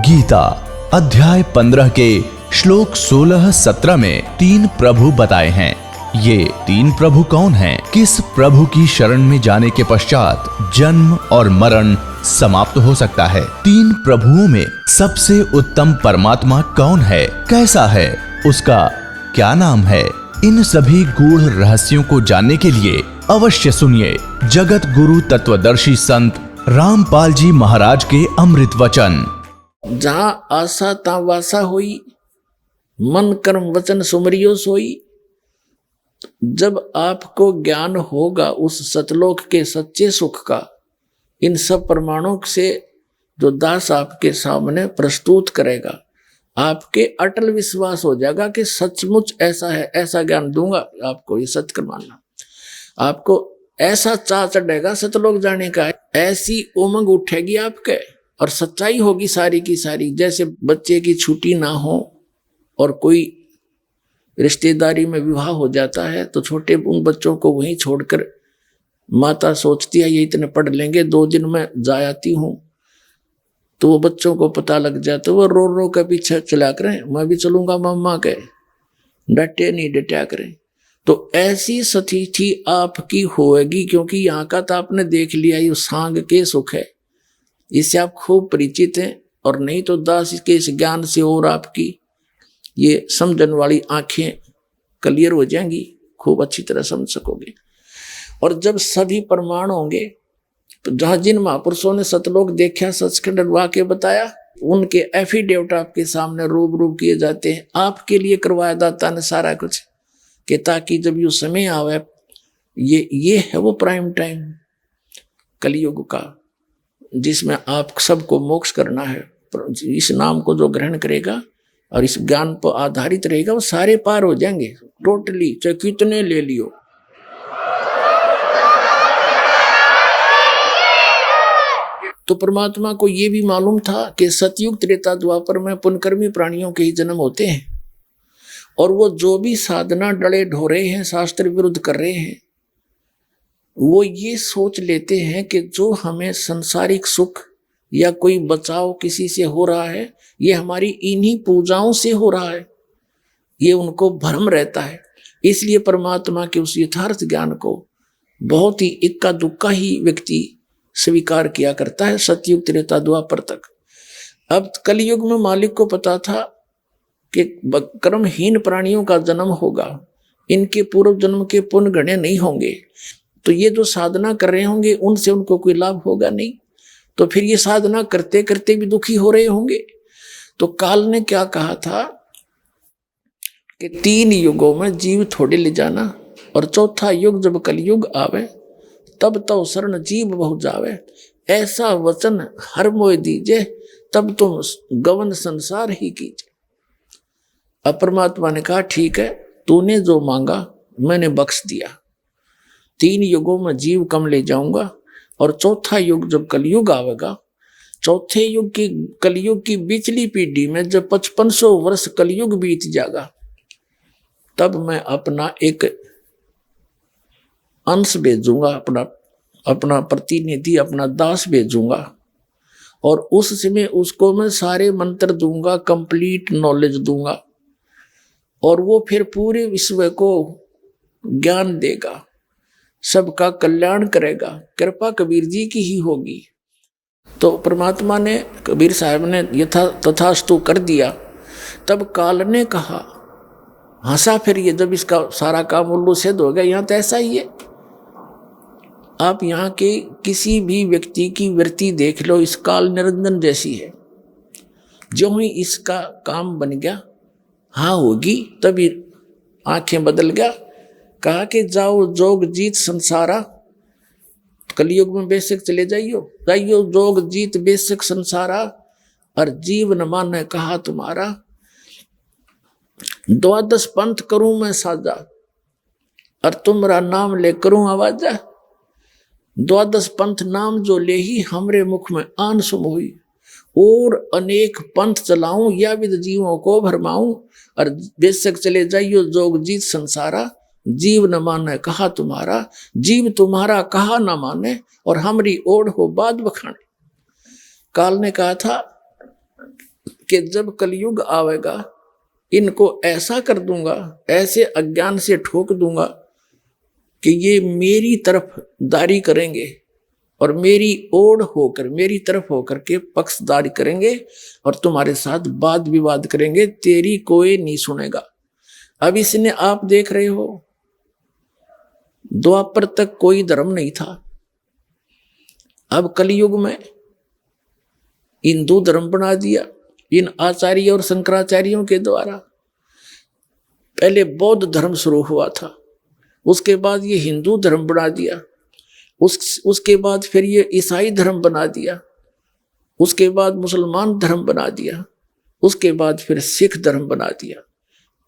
गीता अध्याय 15 के श्लोक 16-17 में 3 प्रभु बताए हैं। ये 3 प्रभु कौन हैं? किस प्रभु की शरण में जाने के पश्चात जन्म और मरण समाप्त हो सकता है? 3 प्रभुओं में सबसे उत्तम परमात्मा कौन है? कैसा है? उसका क्या नाम है? इन सभी गूढ़ रहस्यों को जानने के लिए अवश्य सुनिए जगत गुरु तत्वदर्शी संत रामपाल जी महाराज के अमृत वचन। जहां आशा ता वासा होई, मन कर्म वचन सुमरियो सोई। जब आपको ज्ञान होगा उस सतलोक के सच्चे सुख का, इन सब प्रमाणों से जो दास आपके सामने प्रस्तुत करेगा, आपके अटल विश्वास हो जाएगा कि सचमुच ऐसा है। ऐसा ज्ञान दूंगा आपको, ये सच कर मानना। आपको ऐसा चाह चढ़ेगा सतलोक जाने का, ऐसी उमंग उठेगी आपके, और सच्चाई होगी सारी की सारी। जैसे बच्चे की छुट्टी ना हो और कोई रिश्तेदारी में विवाह हो जाता है तो छोटे उन बच्चों को वहीं छोड़कर माता सोचती है ये इतने पढ़ लेंगे, 2 दिन में जा आती हूँ। तो वो बच्चों को पता लग जाता है, वो रो रो के पीछे चला करें, मैं भी चलूंगा मम्मा के, डटे नहीं डटा करें। तो ऐसी स्थिति आपकी होएगी, क्योंकि यहाँ का तो आपने देख लिया, ये सांग के सुख है, इससे आप खूब परिचित हैं। और नहीं तो दास के इस ज्ञान से और आपकी ये समझन वाली आंखें क्लियर हो जाएंगी, खूब अच्छी तरह समझ सकोगे। और जब सभी प्रमाण होंगे तो जहां जिन महापुरुषों ने सतलोक देखा, सचखंड वाक्य बताया, उनके एफिडेविट आपके सामने रूबरू किए जाते हैं। आपके लिए करवाया दाता ने सारा कुछ, कि ताकि जब ये समय आवे, ये है वो प्राइम टाइम कलयुग का, जिसमें आप सबको मोक्ष करना है। इस नाम को जो ग्रहण करेगा और इस ज्ञान पर आधारित रहेगा, वो सारे पार हो जाएंगे टोटली, चाहे कितने ले लियो। तो परमात्मा को ये भी मालूम था कि सतयुग त्रेता द्वापर में पुनकर्मी प्राणियों के ही जन्म होते हैं, और वो जो भी साधना डले ढोरे हैं, शास्त्र विरुद्ध कर रहे हैं, वो ये सोच लेते हैं कि जो हमें संसारिक सुख या कोई बचाव किसी से हो रहा है, ये हमारी इन्हीं पूजाओं से हो रहा है। ये उनको भ्रम रहता है। इसलिए परमात्मा के उस यथार्थ ज्ञान को बहुत ही इक्का दुक्का ही व्यक्ति स्वीकार किया करता है, सतयुग त्रेता द्वापर तक। अब कलयुग में मालिक को पता था कि कर्महीन प्राणियों का जन्म होगा, इनके पूर्व जन्म के पुण्य गणे नहीं होंगे, तो ये जो साधना कर रहे होंगे उनसे उनको कोई लाभ होगा नहीं, तो फिर ये साधना करते करते भी दुखी हो रहे होंगे। तो काल ने क्या कहा था कि 3 युगों में जीव थोड़े ले जाना, और चौथा युग जब कलयुग आवे, तब तो शरण जीव बहु जावे। ऐसा वचन हर मोय दीजे, तब तुम गवन संसार ही कीजिए। अब परमात्मा ने कहा ठीक है, तूने जो मांगा मैंने बख्श दिया। 3 युगों में जीव कम ले जाऊंगा, और चौथा युग जब कलयुग आवेगा, चौथे युग की कलयुग की बिचली पीढ़ी में जब 5500 वर्ष कलयुग बीत जाएगा, तब मैं अपना एक अंश भेजूंगा, अपना प्रतिनिधि, अपना दास भेजूंगा, और उस समय उसको मैं सारे मंत्र दूंगा, कंप्लीट नॉलेज दूंगा, और वो फिर पूरे विश्व को ज्ञान देगा, सबका कल्याण करेगा। कृपा कबीर जी की ही होगी। तो परमात्मा ने, कबीर साहब ने यथा तथास्तु कर दिया। तब काल ने कहा, हंसा फिर ये, जब इसका सारा काम उल्लू सिद्ध हो गया। यहाँ तो ऐसा ही है, आप यहाँ के किसी भी व्यक्ति की वृत्ति देख लो, इस काल निरंजन जैसी है। जो ही इसका काम बन गया, हाँ होगी, तभी आंखें बदल गया। कहा कि जाओ जोग जीत संसारा, कलयुग में बेशक चले जाइयो जोग जीत बेशक संसारा, और जीव न माने कहा तुम्हारा। 12 पंथ करूं मैं साजा, और तुम्हारा नाम ले करूं आवाजा। 12 पंथ नाम जो ले ही हमरे मुख में आन सुमोई, और अनेक पंथ चलाऊं या विद जीवों को भरमाऊं, और बेशक चले जाइयो जोग जीत संसारा। जीव न माने कहा तुम्हारा, जीव तुम्हारा कहा न माने, और हमरी ओढ़ हो बाद बखाने। काल ने कहा था कि जब कलयुग आवेगा इनको ऐसा कर दूंगा, ऐसे अज्ञान से ठोक दूंगा कि ये मेरी तरफ दारी करेंगे और मेरी ओर होकर, मेरी तरफ होकर के पक्षदारी करेंगे और तुम्हारे साथ वाद विवाद करेंगे, तेरी कोई नहीं सुनेगा। अब इसने आप देख रहे हो, द्वापर तक कोई धर्म नहीं था, अब कलयुग में हिंदू धर्म बना दिया इन आचार्य और शंकराचार्यों के द्वारा। पहले बौद्ध धर्म शुरू हुआ था, उसके बाद ये हिंदू धर्म बना दिया, उसके बाद फिर ये ईसाई धर्म बना दिया, उसके बाद मुसलमान धर्म बना दिया, उसके बाद फिर सिख धर्म बना दिया,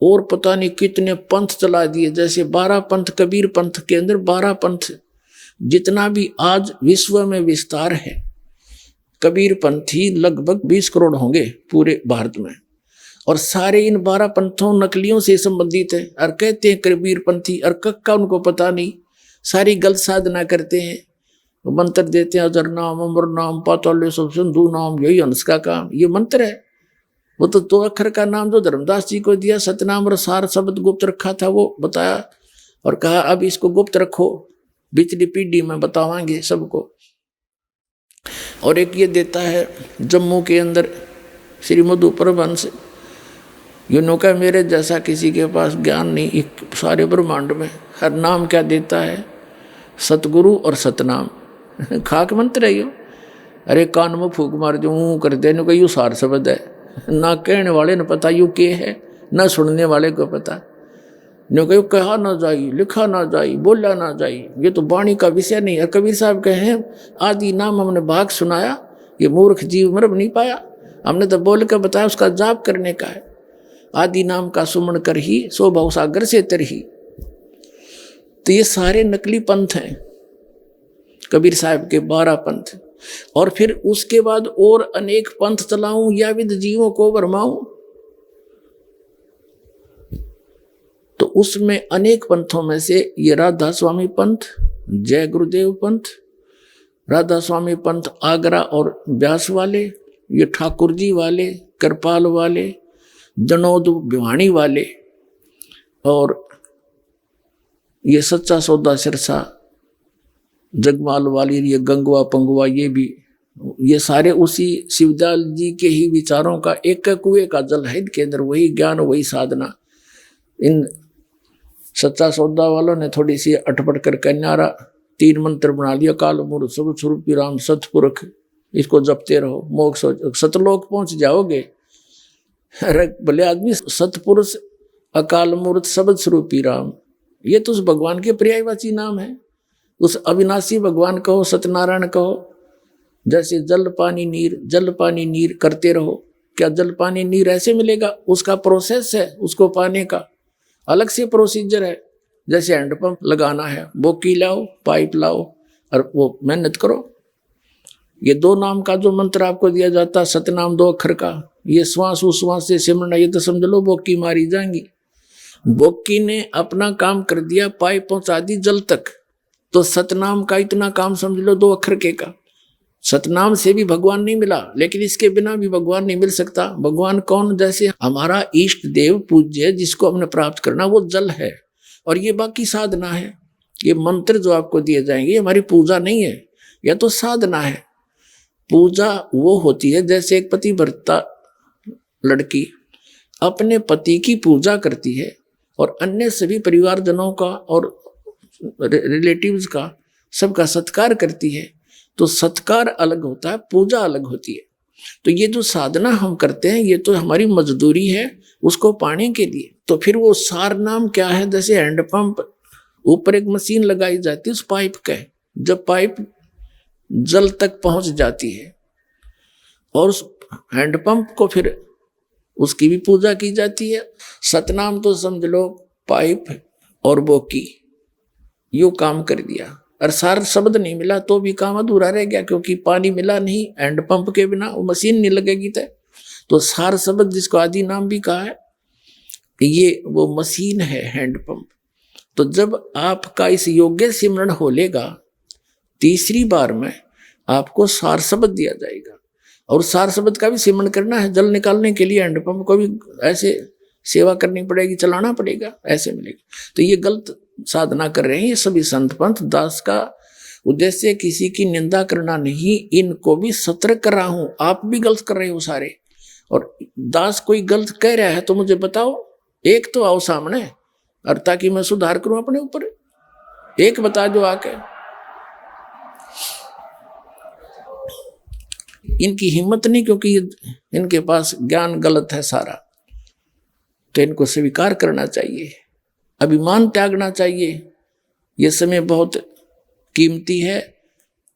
और पता नहीं कितने पंथ चला दिए। जैसे 12 पंथ, कबीर पंथ के अंदर 12 पंथ, जितना भी आज विश्व में विस्तार है, कबीर पंथी लगभग 20 करोड़ होंगे पूरे भारत में, और सारे इन 12 पंथों नकलियों से संबंधित है। और कहते हैं कबीर पंथी, और कक्का उनको पता नहीं, सारी गलत साधना करते हैं, मंत्र देते हैं, अजर नाम, अमर नाम, पाताल सब सिंधु नाम, यही हंस का काम, ये मंत्र है। वो तो 2 अक्षर का नाम जो धर्मदास जी को दिया, सतनाम और सार शब्द गुप्त रखा था, वो बताया और कहा अब इसको गुप्त रखो, पिछली पीढ़ी में बतावांगे सबको। और एक ये देता है जम्मू के अंदर श्री मधु परमहंस, यूँ का मेरे जैसा किसी के पास ज्ञान नहीं एक सारे ब्रह्मांड में। हर नाम क्या देता है, सतगुरु और सतनाम, खाक मंत्र है यो। अरे कान में फूक मार जो कर दे, नु यू सार शब्द है, ना कहने वाले ने पता यू के है, ना सुनने वाले को पता। नो कहो कहा ना जाई, लिखा ना जाई, बोला ना जाई, ये तो वाणी का विषय नहीं है। कबीर साहब कहे आदि नाम हमने भाग सुनाया, ये मूर्ख जीव मर नहीं पाया, हमने तो बोल कर बताया उसका जाप करने का है। आदि नाम का सुमन कर ही सो भव सागर से तरही। तो ये सारे नकली पंथ हैं, कबीर साहब के 12 पंथ। और फिर उसके बाद और अनेक पंथ चलाऊं या विद जीवों को भरमाऊं, तो उसमें अनेक पंथों में से ये राधा स्वामी पंथ, जय गुरुदेव पंथ, राधा स्वामी पंथ आगरा और ब्यास वाले, ये ठाकुर जी वाले, कृपाल वाले, जनोद भिवाणी वाले, और ये सच्चा सौदा सिरसा जगमाल वाली, ये गंगवा पंगवा, ये भी, ये सारे उसी शिवदयाल जी के ही विचारों का एक कुएं का जल है के अंदर, वही ज्ञान वही साधना। इन सच्चा सौदा वालों ने थोड़ी सी अटपट करके न्यारा 3 मंत्र बना लिया, काल मूर्त सब स्वरूपी राम सतपुरख, इसको जपते रहो, मोक्ष सतलोक पहुंच जाओगे। अरे भले आदमी, सतपुरुष, अकाल मूर्त, शब्द स्वरूपी राम, ये तो उस भगवान के पर्यायवाची नाम है। उस अविनाशी भगवान कहो, सत्यनारायण कहो। जैसे जल पानी नीर, जल पानी नीर करते रहो। क्या जल पानी नीर ऐसे मिलेगा? उसका प्रोसेस है, उसको पाने का अलग से प्रोसीजर है। जैसे हैंडपंप लगाना है, बोकी लाओ, पाइप लाओ और वो मेहनत करो। ये 2 नाम का जो मंत्र आपको दिया जाता, सतनाम 2 अक्षर का, ये श्वास उश्वास से सिमरना, ये तो समझ लो बोकी मारी जाएंगी। बोकी ने अपना काम कर दिया, पाइप पहुंचा दी जल तक, तो सतनाम का इतना काम समझ लो 2 अक्षर के का। सतनाम से भी भगवान नहीं मिला, लेकिन इसके बिना भी भगवान नहीं मिल सकता। भगवान कौन? जैसे हमारा इष्ट देव पूज्य जिसको हमने प्राप्त करना, वो जल है और ये बाकी साधना है। ये मंत्र जो आपको दिए जाएंगे हमारी पूजा नहीं है, यह तो साधना है। पूजा वो होती है जैसे एक पतिव्रता लड़की अपने पति की पूजा करती है और अन्य सभी परिवारजनों का और रिलेटिव्स का सबका सत्कार करती है। तो सत्कार अलग होता है, पूजा अलग होती है। तो ये जो साधना हम करते हैं ये तो हमारी मजदूरी है उसको पाने के लिए। तो फिर वो सार नाम क्या है? जैसे हैंडपंप, ऊपर एक मशीन लगाई जाती है उस पाइप का, जब पाइप जल तक पहुंच जाती है और उस हैंडपंप को फिर उसकी भी पूजा की जाती है। सतनाम तो समझ लो पाइप और बोकी यो काम कर दिया, और सार शब्द नहीं मिला तो भी काम अधूरा रह गया, क्योंकि पानी मिला नहीं, हैंडपंप के बिना वो मशीन नहीं लगेगी। तो सार शब्द जिसको आदि नाम भी कहा है, ये वो मशीन है हैंडपंप। तो जब आपका इस योग्य सिमरण हो लेगा, तीसरी बार में आपको सार शब्द दिया जाएगा और सार शब्द का भी सेवन करना है। जल निकालने के लिए हैंडपंप को भी ऐसे सेवा करनी पड़ेगी, चलाना पड़ेगा, ऐसे मिलेगा। तो ये गलत साधना कर रहे हैं ये सभी संत पंथ। दास का उद्देश्य किसी की निंदा करना नहीं, इनको भी सतर्क कर रहा हूं। आप भी गलत कर रहे हो सारे, और दास कोई गलत कह रहा है तो मुझे बताओ, एक तो आओ सामने, और ताकि मैं सुधार करूं अपने ऊपर। एक बता दो आके। इनकी हिम्मत नहीं, क्योंकि इनके पास ज्ञान गलत है सारा। तो इनको स्वीकार करना चाहिए, अभिमान त्यागना चाहिए। ये समय बहुत कीमती है,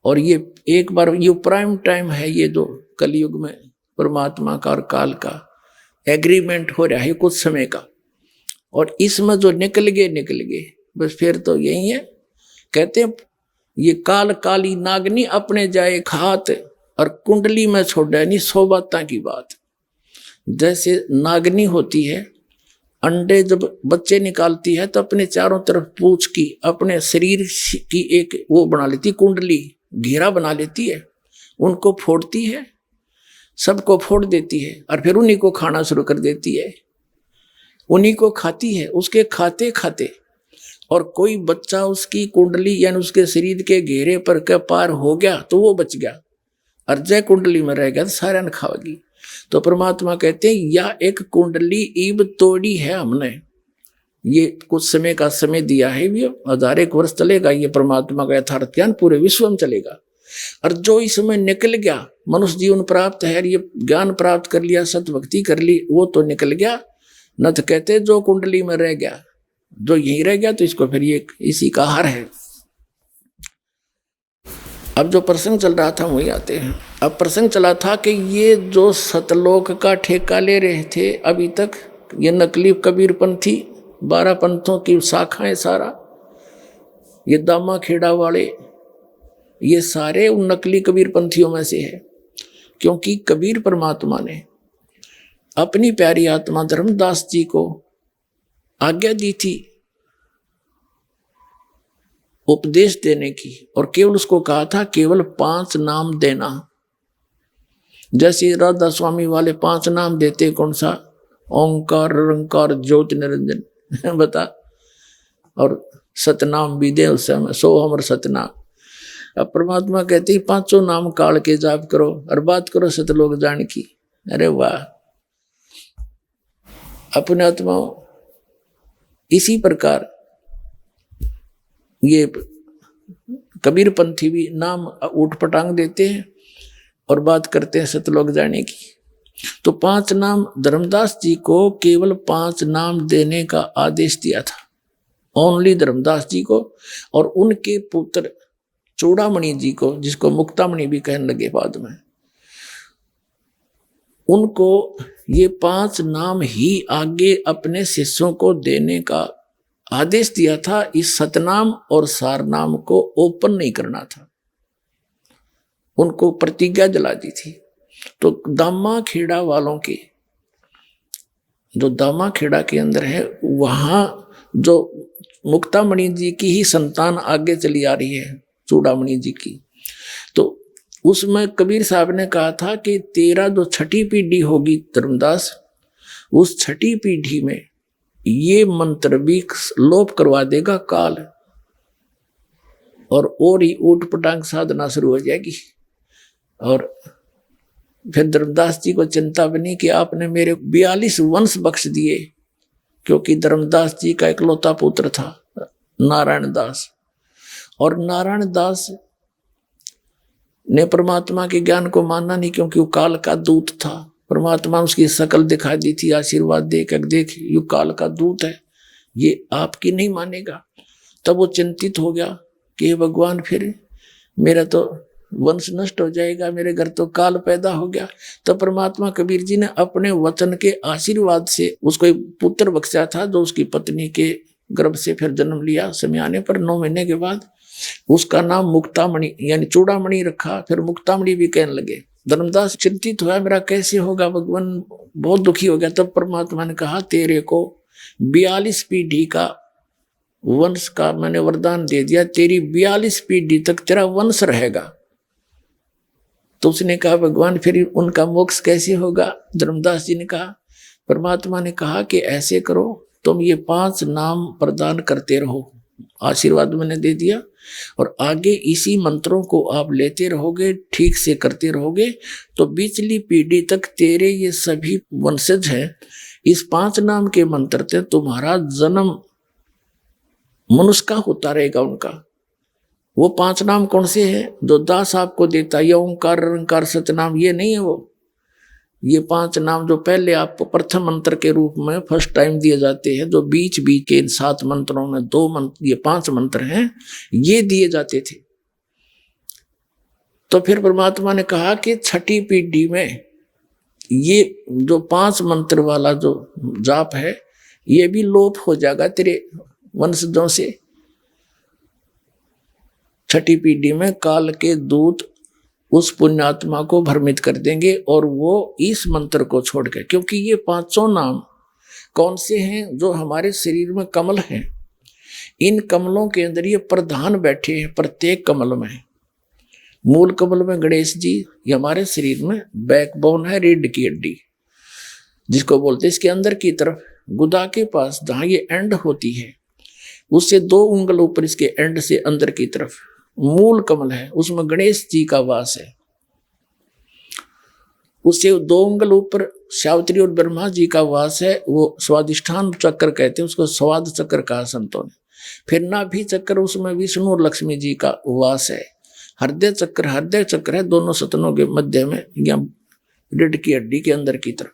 और ये एक बार ये प्राइम टाइम है, ये जो कलयुग में परमात्मा का और काल का एग्रीमेंट हो रहा है कुछ समय का, और इसमें जो निकल गए बस फिर तो यही है। कहते हैं ये काल काली नागनी अपने जाए खात, और कुंडली में छोड़े नहीं 100 बातें की बात। जैसे नागनी होती है, अंडे जब बच्चे निकालती है तो अपने चारों तरफ पूंछ की, अपने शरीर की एक वो बना लेती, कुंडली घेरा बना लेती है, उनको फोड़ती है, सबको फोड़ देती है, और फिर उन्हीं को खाना शुरू कर देती है, उन्हीं को खाती है। उसके खाते खाते और कोई बच्चा उसकी कुंडली यानी उसके शरीर के घेरे पर के पार हो गया तो वो बच गया, और जय कुंडली में रह गया तो सारा न खाओगी। तो परमात्मा कहते हैं या एक कुंडली ईब तोड़ी है हमने, ये कुछ समय का समय दिया है, ये 1000 वर्ष चलेगा। ये परमात्मा का यथार्थ ज्ञान पूरे विश्व में चलेगा। और जो इसमें निकल गया, मनुष्य जीवन प्राप्त है, ये ज्ञान प्राप्त कर लिया, सतभक्ति कर ली, वो तो निकल गया। न तो कहते जो कुंडली में रह गया, जो यहीं रह गया, तो इसको फिर ये इसी का हार है। अब जो प्रसंग चल रहा था वही आते हैं। अब प्रसंग चला था कि ये जो सतलोक का ठेका ले रहे थे अभी तक, ये नकली कबीरपंथी 12 पंथों की शाखाएं, सारा ये दामा खेड़ा वाले, ये सारे उन नकली कबीरपंथियों में से है। क्योंकि कबीर परमात्मा ने अपनी प्यारी आत्मा धर्मदास जी को आज्ञा दी थी उपदेश देने की, और केवल उसको कहा था केवल 5 नाम देना। जैसे राधा स्वामी वाले 5 नाम देते, कौन सा? ओंकार, निरंकार, ज्योति निरंजन बता, और सतनाम भी दे उस समय, सो हमर सतनाम। अब परमात्मा कहते हैं 5 नाम काल के जाप करो और बात करो सतलोक जान की। अरे वाह! अपने आत्मा इसी प्रकार ये कबीरपंथी भी नाम उठपटांग देते हैं और बात करते हैं सतलोक जाने की। तो 5 नाम धर्मदास जी को केवल 5 नाम देने का आदेश दिया था, ओनली धर्मदास जी को, और उनके पुत्र चूड़ामणि जी को, जिसको मुक्तामणि भी कहने लगे बाद में, उनको ये 5 नाम ही आगे अपने शिष्यों को देने का आदेश दिया था। इस सतनाम और सारनाम को ओपन नहीं करना था, उनको प्रतिज्ञा दिला दी थी। तो दामा खेड़ा वालों के, जो दामा खेड़ा के अंदर है, वहां जो मुक्तामणि जी की ही संतान आगे चली आ रही है, चूड़ामणि जी की, तो उसमें कबीर साहब ने कहा था कि तेरा जो 6ठी पीढ़ी होगी धर्मदास, उस 6ठी पीढ़ी में ये मंत्र भी लोप करवा देगा काल, और ही ऊट पटांग साधना शुरू हो जाएगी। और फिर धर्मदास जी को चिंता बनी कि आपने मेरे 42 वंश बख्श दिए, क्योंकि धर्मदास जी का इकलौता पुत्र था नारायण दास, और नारायण दास ने परमात्मा के ज्ञान को माना नहीं, क्योंकि वो काल का दूत था। परमात्मा उसकी शकल दिखा दी थी, आशीर्वाद देख ये काल का दूत है, ये आपकी नहीं मानेगा। तब वो चिंतित हो गया कि हे भगवान, फिर मेरा तो वंश नष्ट हो जाएगा, मेरे घर तो काल पैदा हो गया। तो परमात्मा कबीर जी ने अपने वचन के आशीर्वाद से उसको एक पुत्र बख्शा था, जो उसकी पत्नी के गर्भ से फिर जन्म लिया। समय आने पर 9 महीने के बाद उसका नाम मुक्तामणि यानी चूड़ामणि रखा। फिर मुक्तामणि भी कहने लगे। धर्मदास चिंतित हुआ, मेरा कैसे होगा भगवान, बहुत दुखी हो गया। तब परमात्मा ने कहा, तेरे को 42 पीढ़ी का वंश का मैंने वरदान दे दिया, तेरी 42 पीढ़ी तक तेरा वंश रहेगा। तो उसने कहा भगवान फिर उनका मोक्ष कैसे होगा? धर्मदास जी ने कहा, परमात्मा ने कहा कि ऐसे करो, तुम ये 5 नाम प्रदान करते रहो, आशीर्वाद मैंने दे दिया, और आगे इसी मंत्रों को आप लेते रहोगे, ठीक से करते रहोगे, तो पिछली पीढ़ी तक तेरे ये सभी वंशज हैं, इस 5 नाम के मंत्र से तुम्हारा जन्म मनुष्य का होता रहेगा उनका। वो 5 नाम कौन से हैं जो दास आपको देता है? ये ओंकार, निरंकार, सतनाम, ये नहीं है वो। ये 5 नाम जो पहले आपको प्रथम मंत्र के रूप में फर्स्ट टाइम दिए जाते हैं, जो बीच बीच के इन 7 मंत्रों में 2 मंत्र, ये 5 मंत्र हैं, ये दिए जाते थे। तो फिर परमात्मा ने कहा कि छठी पीढ़ी में ये जो 5 मंत्र वाला जो जाप है, ये भी लोप हो जाएगा तेरे वंशजों से। छठी पीढ़ी में काल के दूत उस पुण्यात्मा को भ्रमित कर देंगे और वो इस मंत्र को छोड़कर, क्योंकि ये 5 नाम कौन से हैं? जो हमारे शरीर में कमल हैं, इन कमलों के अंदर ये प्रधान बैठे हैं। प्रत्येक कमल में, मूल कमल में गणेश जी, ये हमारे शरीर में बैकबोन है, रीढ़ की हड्डी जिसको बोलते हैं। इसके अंदर की तरफ गुदा के पास जहां ये एंड होती है, उससे 2 उंगल ऊपर इसके एंड से अंदर की तरफ मूल कमल है, उसमें गणेश जी का वास है। उससे 2 उंगल ऊपर सावित्री और ब्रह्मा जी का वास है, वो स्वादिष्ठान चक्र कहते हैं उसको, स्वाद चक्र कहा संतों ने। फिर नाभि चक्र, उसमें विष्णु और लक्ष्मी जी का वास है। हृदय चक्र है दोनों सतनों के मध्य में, या रीढ़ की हड्डी के अंदर की तरफ।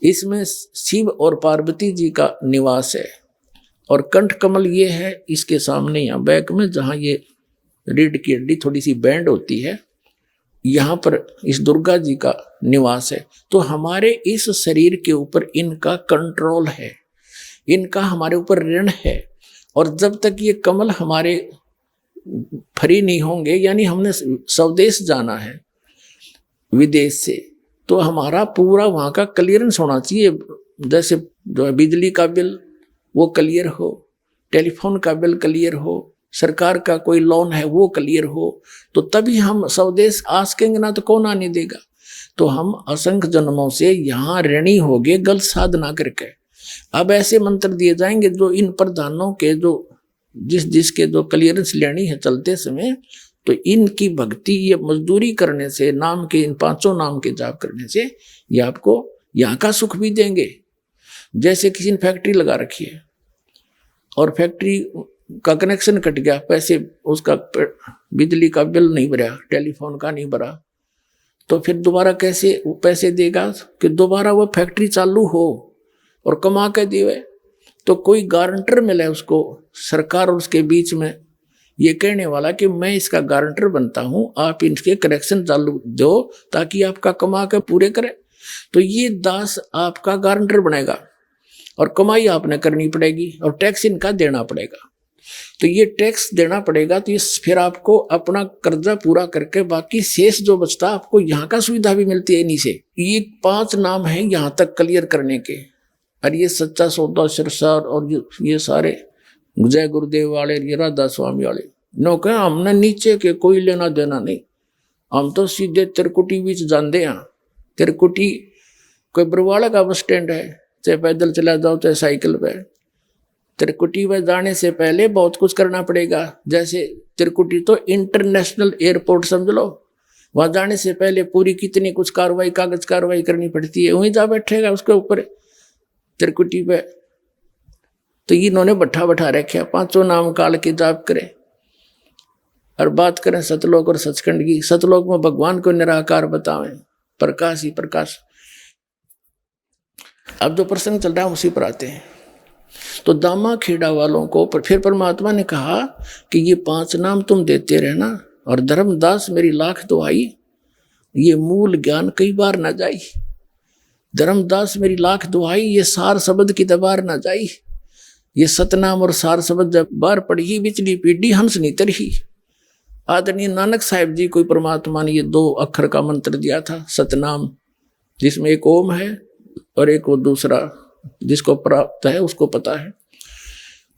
इसमें शिव और पार्वती जी का निवास है। और कंठ कमल ये है इसके सामने, यहाँ बैक में, जहाँ ये रीढ़ की हड्डी थोड़ी सी बैंड होती है, यहाँ पर इस दुर्गा जी का निवास है। तो हमारे इस शरीर के ऊपर इनका कंट्रोल है, इनका हमारे ऊपर ऋण है। और जब तक ये कमल हमारे फ्री नहीं होंगे, यानी हमने स्वदेश जाना है विदेश से, तो हमारा पूरा वहाँ का क्लियरेंस होना चाहिए। जैसे जो है बिजली का बिल वो क्लियर हो, टेलीफोन का बिल क्लियर हो, सरकार का कोई लोन है वो क्लियर हो, तो तभी हम स्वदेश आ सकेंगे, ना तो कौन आने देगा। तो हम असंख्य जन्मों से यहाँ ऋणी हो गए गलत साधना करके। अब ऐसे मंत्र दिए जाएंगे जो इन प्रधानों के जो जिसके जो क्लियरेंस लेनी है चलते समय, तो इनकी भक्ति, ये मजदूरी करने से, नाम के इन 5 नाम के जाप करने से, ये आपको यहाँ का सुख भी देंगे। जैसे किसी ने फैक्ट्री लगा रखी है और फैक्ट्री का कनेक्शन कट गया, पैसे उसका बिजली का बिल नहीं भरा, टेलीफोन का नहीं भरा, तो फिर दोबारा कैसे पैसे देगा कि दोबारा वो फैक्ट्री चालू हो और कमा के देवे? तो कोई गारंटर मिले उसको, सरकार और उसके बीच में ये कहने वाला कि मैं इसका गारंटर बनता हूं, आप इनके कनेक्शन चालू दो ताकि आपका कमा के पूरे करे। तो ये दास आपका गारंटर बनेगा और कमाई आपने करनी पड़ेगी और टैक्स इनका देना पड़ेगा। तो ये टैक्स देना पड़ेगा, तो ये फिर आपको अपना कर्जा पूरा करके बाकी शेष जो बचता आपको यहाँ का सुविधा भी मिलती है इन्हीं से। ये 5 नाम है यहाँ तक क्लियर करने के। और ये सच्चा सौदा सिरसार और ये सारे जय गुरुदेव वाले, ये राधा स्वामी वाले नो कह हमने नीचे के कोई लेना देना नहीं, हम तो सीधे तिरकुटी बीच जानते हैं। तिरकुटी कोई बरवाड़ा का बस स्टैंड है, चाहे पैदल चला जाओ चाहे साइकिल पे। तिरकुटी में जाने से पहले बहुत कुछ करना पड़ेगा। जैसे तिरकुटी तो इंटरनेशनल एयरपोर्ट समझ लो, वहां जाने से पहले पूरी कितनी कुछ कार्रवाई, कागज कार्रवाई करनी पड़ती है। वहीं जा बैठेगा उसके ऊपर तिरकुटी पे, तो इन्होंने बैठा रखा 5 नाम काल के जाप करें। और बात करें सतलोक और सचखंड की, सतलोक में भगवान को निराकार बतावें, प्रकाश ही प्रकाश। अब जो प्रसंग चल रहा है उसी पर आते हैं। तो दामा खेड़ा वालों को फिर परमात्मा ने कहा कि ये 5 नाम तुम देते रहना, और धर्मदास मेरी लाख दुआई, ये मूल ज्ञान कई बार ना जाई। धर्मदास मेरी लाख दुआई, ये सार शब्द की दबार ना जाई। ये सतनाम और सार शब्द जब बार पढ़ी, बिचली पीढ़ी हंस नहीं तरही। आदरणीय नानक साहिब जी को परमात्मा ने ये 2 अक्षर का मंत्र दिया था, सतनाम, जिसमें एक ओम है और एक वो दूसरा जिसको प्राप्त है उसको पता है।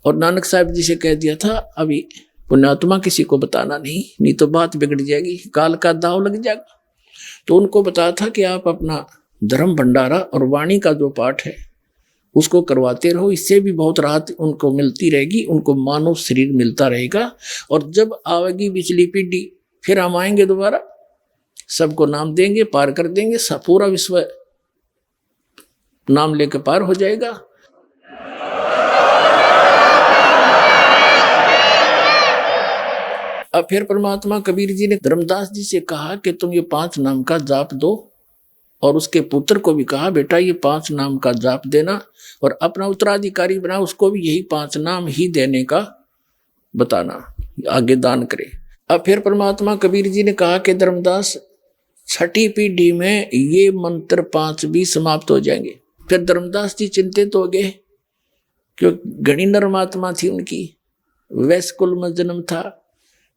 और नानक साहिब जी से कह दिया था अभी पुण्यात्मा किसी को बताना नहीं तो बात बिगड़ जाएगी, काल का दाव लग जाएगा। तो उनको बताया था कि आप अपना धर्म भंडारा और वाणी का जो पाठ है उसको करवाते रहो, इससे भी बहुत राहत उनको मिलती रहेगी, उनको मानव शरीर मिलता रहेगा। और जब आवेगी पिछली पीढ़ी फिर हम आएंगे दोबारा, सबको नाम देंगे, पार कर देंगे, सब पूरा विश्व नाम लेकर पार हो जाएगा। अब फिर परमात्मा कबीर जी ने धर्मदास जी से कहा कि तुम ये 5 नाम का जाप दो, और उसके पुत्र को भी कहा बेटा ये 5 नाम का जाप देना, और अपना उत्तराधिकारी बना उसको भी यही 5 नाम ही देने का बताना, आगे दान करे। अब फिर परमात्मा कबीर जी ने कहा कि धर्मदास 6ठी पीढ़ी में ये मंत्र 5 भी समाप्त हो जाएंगे। फिर धर्मदास जी चिंतित हो गए, क्योंकि घनी नरमात्मा थी उनकी, वैश्य कुल में जन्म था,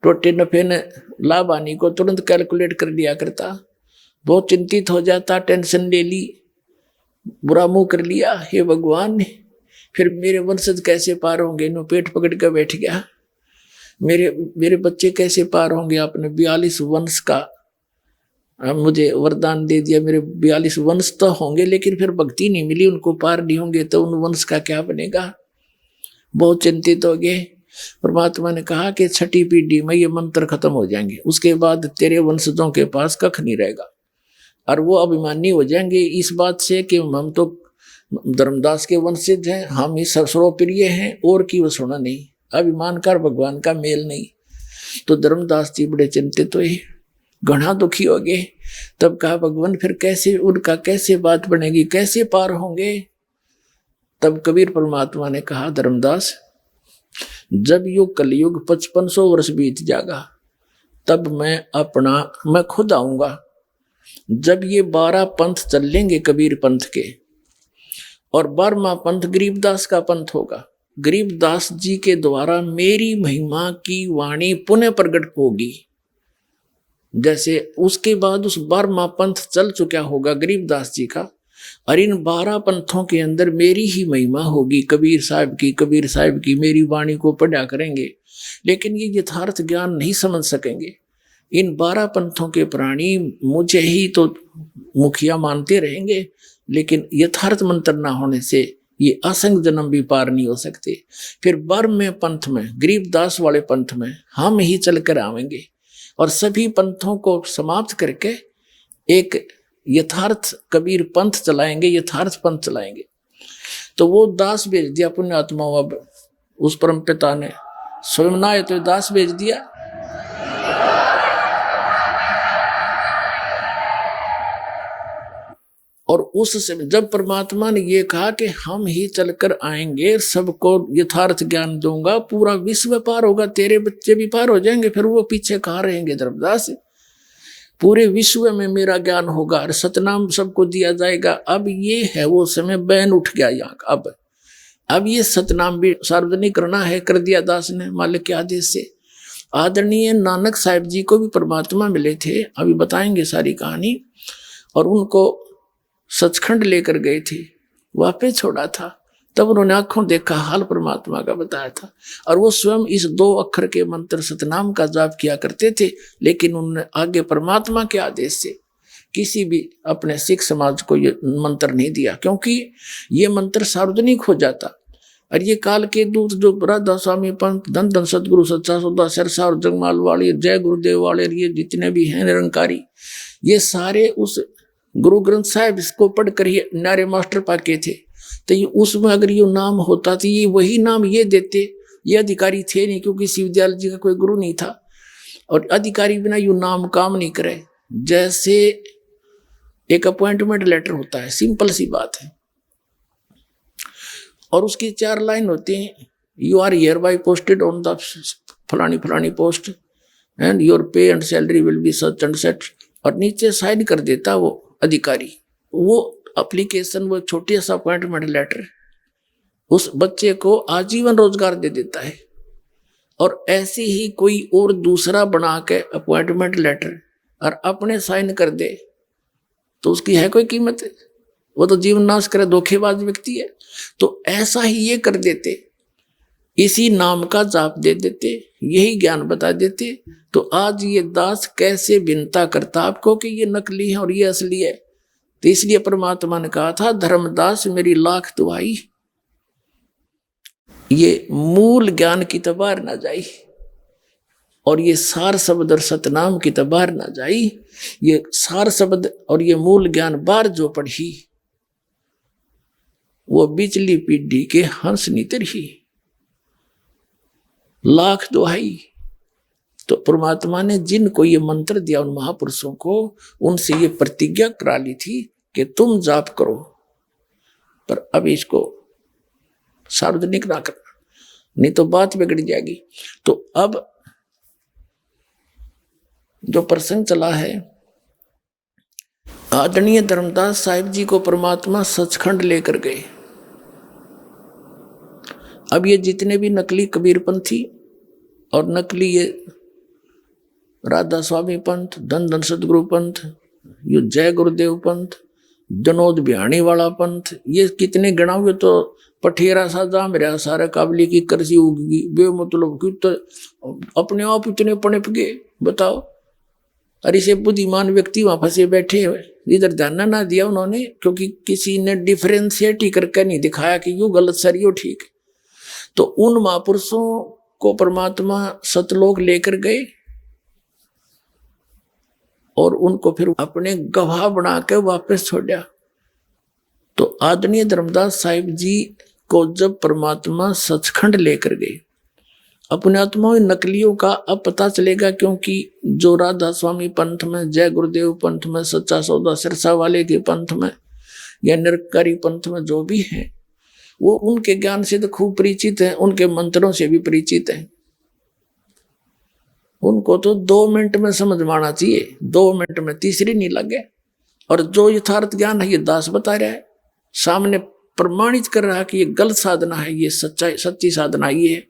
टोटे नफे ने लाभ हानि को तुरंत कैलकुलेट कर लिया करता, बहुत चिंतित हो जाता, टेंशन ले ली, बुरा मुंह कर लिया, हे भगवान फिर मेरे वंशज कैसे पार होंगे, इन्हों पेट पकड़ कर बैठ गया, मेरे बच्चे कैसे पार होंगे, आपने 42 वंश का मुझे वरदान दे दिया, मेरे 42 वंश तो होंगे लेकिन फिर भक्ति नहीं मिली, उनको पार नहीं होंगे तो उन वंश का क्या बनेगा। बहुत चिंतित हो गए। परमात्मा ने कहा कि 6ठी पीढ़ी में ये मंत्र खत्म हो जाएंगे, उसके बाद तेरे वंशजों के पास कख नहीं रहेगा, और वो अभिमानी हो जाएंगे इस बात से कि हम तो धर्मदास के वंशज हैं, हम ही सर्वप्रिय हैं, और की वो सुना नहीं, अभिमान का भगवान का मेल नहीं। तो धर्मदास जी बड़े चिंतित हुए, घना दुखी हो गए। तब कहा भगवान फिर कैसे उनका कैसे बात बनेगी, कैसे पार होंगे। तब कबीर परमात्मा ने कहा धर्मदास जब युग कलयुग 5500 वर्ष बीत जाएगा तब मैं खुद आऊंगा। जब ये 12 पंथ चल लेंगे कबीर पंथ के, और 12वां पंथ गरीबदास का पंथ होगा, गरीबदास जी के द्वारा मेरी महिमा की वाणी पुनः प्रकट होगी। जैसे उसके बाद उस 12वां पंथ चल चुका होगा गरीबदास जी का, और इन 12 पंथों के अंदर मेरी ही महिमा होगी, कबीर साहिब की मेरी वाणी को पढ़ा करेंगे, लेकिन ये यथार्थ ज्ञान नहीं समझ सकेंगे। इन 12 पंथों के प्राणी मुझे ही तो मुखिया मानते रहेंगे, लेकिन यथार्थ मंत्र ना होने से ये असंग जन्म भी पार नहीं हो सकते। फिर 12वें पंथ में, गरीबदास वाले पंथ में हम ही चल कर आवेंगे, और सभी पंथों को समाप्त करके एक यथार्थ कबीर पंथ चलाएंगे, यथार्थ पंथ चलाएंगे। तो वो दास भेज दिया पुण्यात्मा, अब उस परम पिता ने स्वयं ना तो दास भेज दिया। और उस समय जब परमात्मा ने ये कहा कि हम ही चलकर आएंगे, सबको यथार्थ ज्ञान दूंगा, पूरा विश्व पार होगा, तेरे बच्चे भी पार हो जाएंगे, फिर वो पीछे कहाँ रहेंगे धर्मदास, पूरे विश्व में मेरा ज्ञान होगा और सतनाम सबको दिया जाएगा। अब ये है वो समय, बैन उठ गया यहाँ का। अब ये सतनाम भी सार्वजनिक करना है, कर दिया दास ने मालिक के आदेश से। आदरणीय नानक साहिब जी को भी परमात्मा मिले थे, अभी बताएंगे सारी कहानी, और उनको सचखंड लेकर गए थे, वापस छोड़ा था, तब उन्होंने आंखों देखा हाल परमात्मा का बताया था, और वो स्वयं इस 2 अक्षर के मंत्र सतनाम का जाप किया करते थे, लेकिन उन्होंने आगे परमात्मा के आदेश से किसी भी अपने सिख समाज को ये मंत्र नहीं दिया, क्योंकि ये मंत्र सार्वजनिक हो जाता। और ये काल के दूत जो राधा स्वामी पंत, धन धन सतगुरु सच्चा सौदा, सरसा और जगमाल वाले, जय गुरुदेव वाले, ये जितने भी हैं निरंकारी, ये सारे उस गुरु ग्रंथ साहिब इसको पढ़कर ही नारे मास्टर पाके थे। तो ये उसमें अगर ये नाम होता तो ये वही नाम ये देते, ये अधिकारी थे नहीं, क्योंकि शिवदयाल जी का कोई गुरु नहीं था, और अधिकारी बिना यू नाम काम नहीं करे। जैसे एक अपॉइंटमेंट लेटर होता है, सिंपल सी बात है, और उसकी 4 लाइन होती हैं, you are hereby posted on the फलानी फलानी post and your pay and salary will be such and set, और नीचे साइन कर देता वो अधिकारी। वो एप्लीकेशन, वो छोटी सा अपॉइंटमेंट लेटर उस बच्चे को आजीवन रोजगार दे देता है। और ऐसे ही कोई और दूसरा बना के अपॉइंटमेंट लेटर और अपने साइन कर दे तो उसकी है कोई कीमत? वो तो जीवन नाश करे, धोखेबाज व्यक्ति है। तो ऐसा ही ये कर देते, इसी नाम का जाप दे देते, यही ज्ञान बता देते, तो आज ये दास कैसे भिन्नता करता आपको कि ये नकली है और ये असली है। तो इसलिए परमात्मा ने कहा था, धर्मदास मेरी लाख दुआई, ये मूल ज्ञान की तबार ना जाई, और ये सार शब्द और सतनाम की तबार ना जाई। ये सार शब्द और ये मूल ज्ञान बार जो पढ़ी, वो बिचली पीढ़ी के हंस नितर ही, लाख दुहाई। तो परमात्मा ने जिनको ये मंत्र दिया उन महापुरुषों को, उनसे ये प्रतिज्ञा करा ली थी कि तुम जाप करो, पर अब इसको सार्वजनिक ना करना, नहीं तो बात बिगड़ जाएगी। तो अब जो प्रसंग चला है, आदरणीय धर्मदास साहिब जी को परमात्मा सचखंड लेकर गए। अब ये जितने भी नकली कबीरपंथी और नकली ये राधा स्वामी पंथ, धन धन सदगुरु पंथ, ये जय गुरुदेव पंथ, जनोद बिहाणी वाला पंथ, ये कितने गणा हुए तो पठेरा सा जा मेरा सारा काबली की करसी उगी बेमतलब की, तो अपने आप इतने पणप गए, बताओ। अरे से बुद्धिमान व्यक्ति वहां फंसे बैठे हुए, इधर ध्यान ना दिया उन्होंने, क्योंकि किसी ने डिफरेंशिएट ही करके नहीं दिखाया कि यू गलत सर यो ठीक। तो उन महापुरुषों को परमात्मा सतलोक लेकर गए और उनको फिर अपने गवाह बना के वापस छोड़ा। तो आदरणीय धर्मदास साहिब जी को जब परमात्मा सचखंड लेकर गए, अपने आत्माओं नकलियों का अब पता चलेगा, क्योंकि जो राधा स्वामी पंथ में, जय गुरुदेव पंथ में, सच्चा सौदा सिरसा वाले के पंथ में या निरकारी पंथ में जो भी हैं, वो उनके ज्ञान से तो खूब परिचित हैं, उनके मंत्रों से भी परिचित हैं। उनको तो 2 मिनट में समझ में आना चाहिए, 2 मिनट में तीसरी नहीं लगे। और जो यथार्थ ज्ञान है ये दास बता रहा है, सामने प्रमाणित कर रहा है कि ये गलत साधना है, ये सच्ची साधना ये है।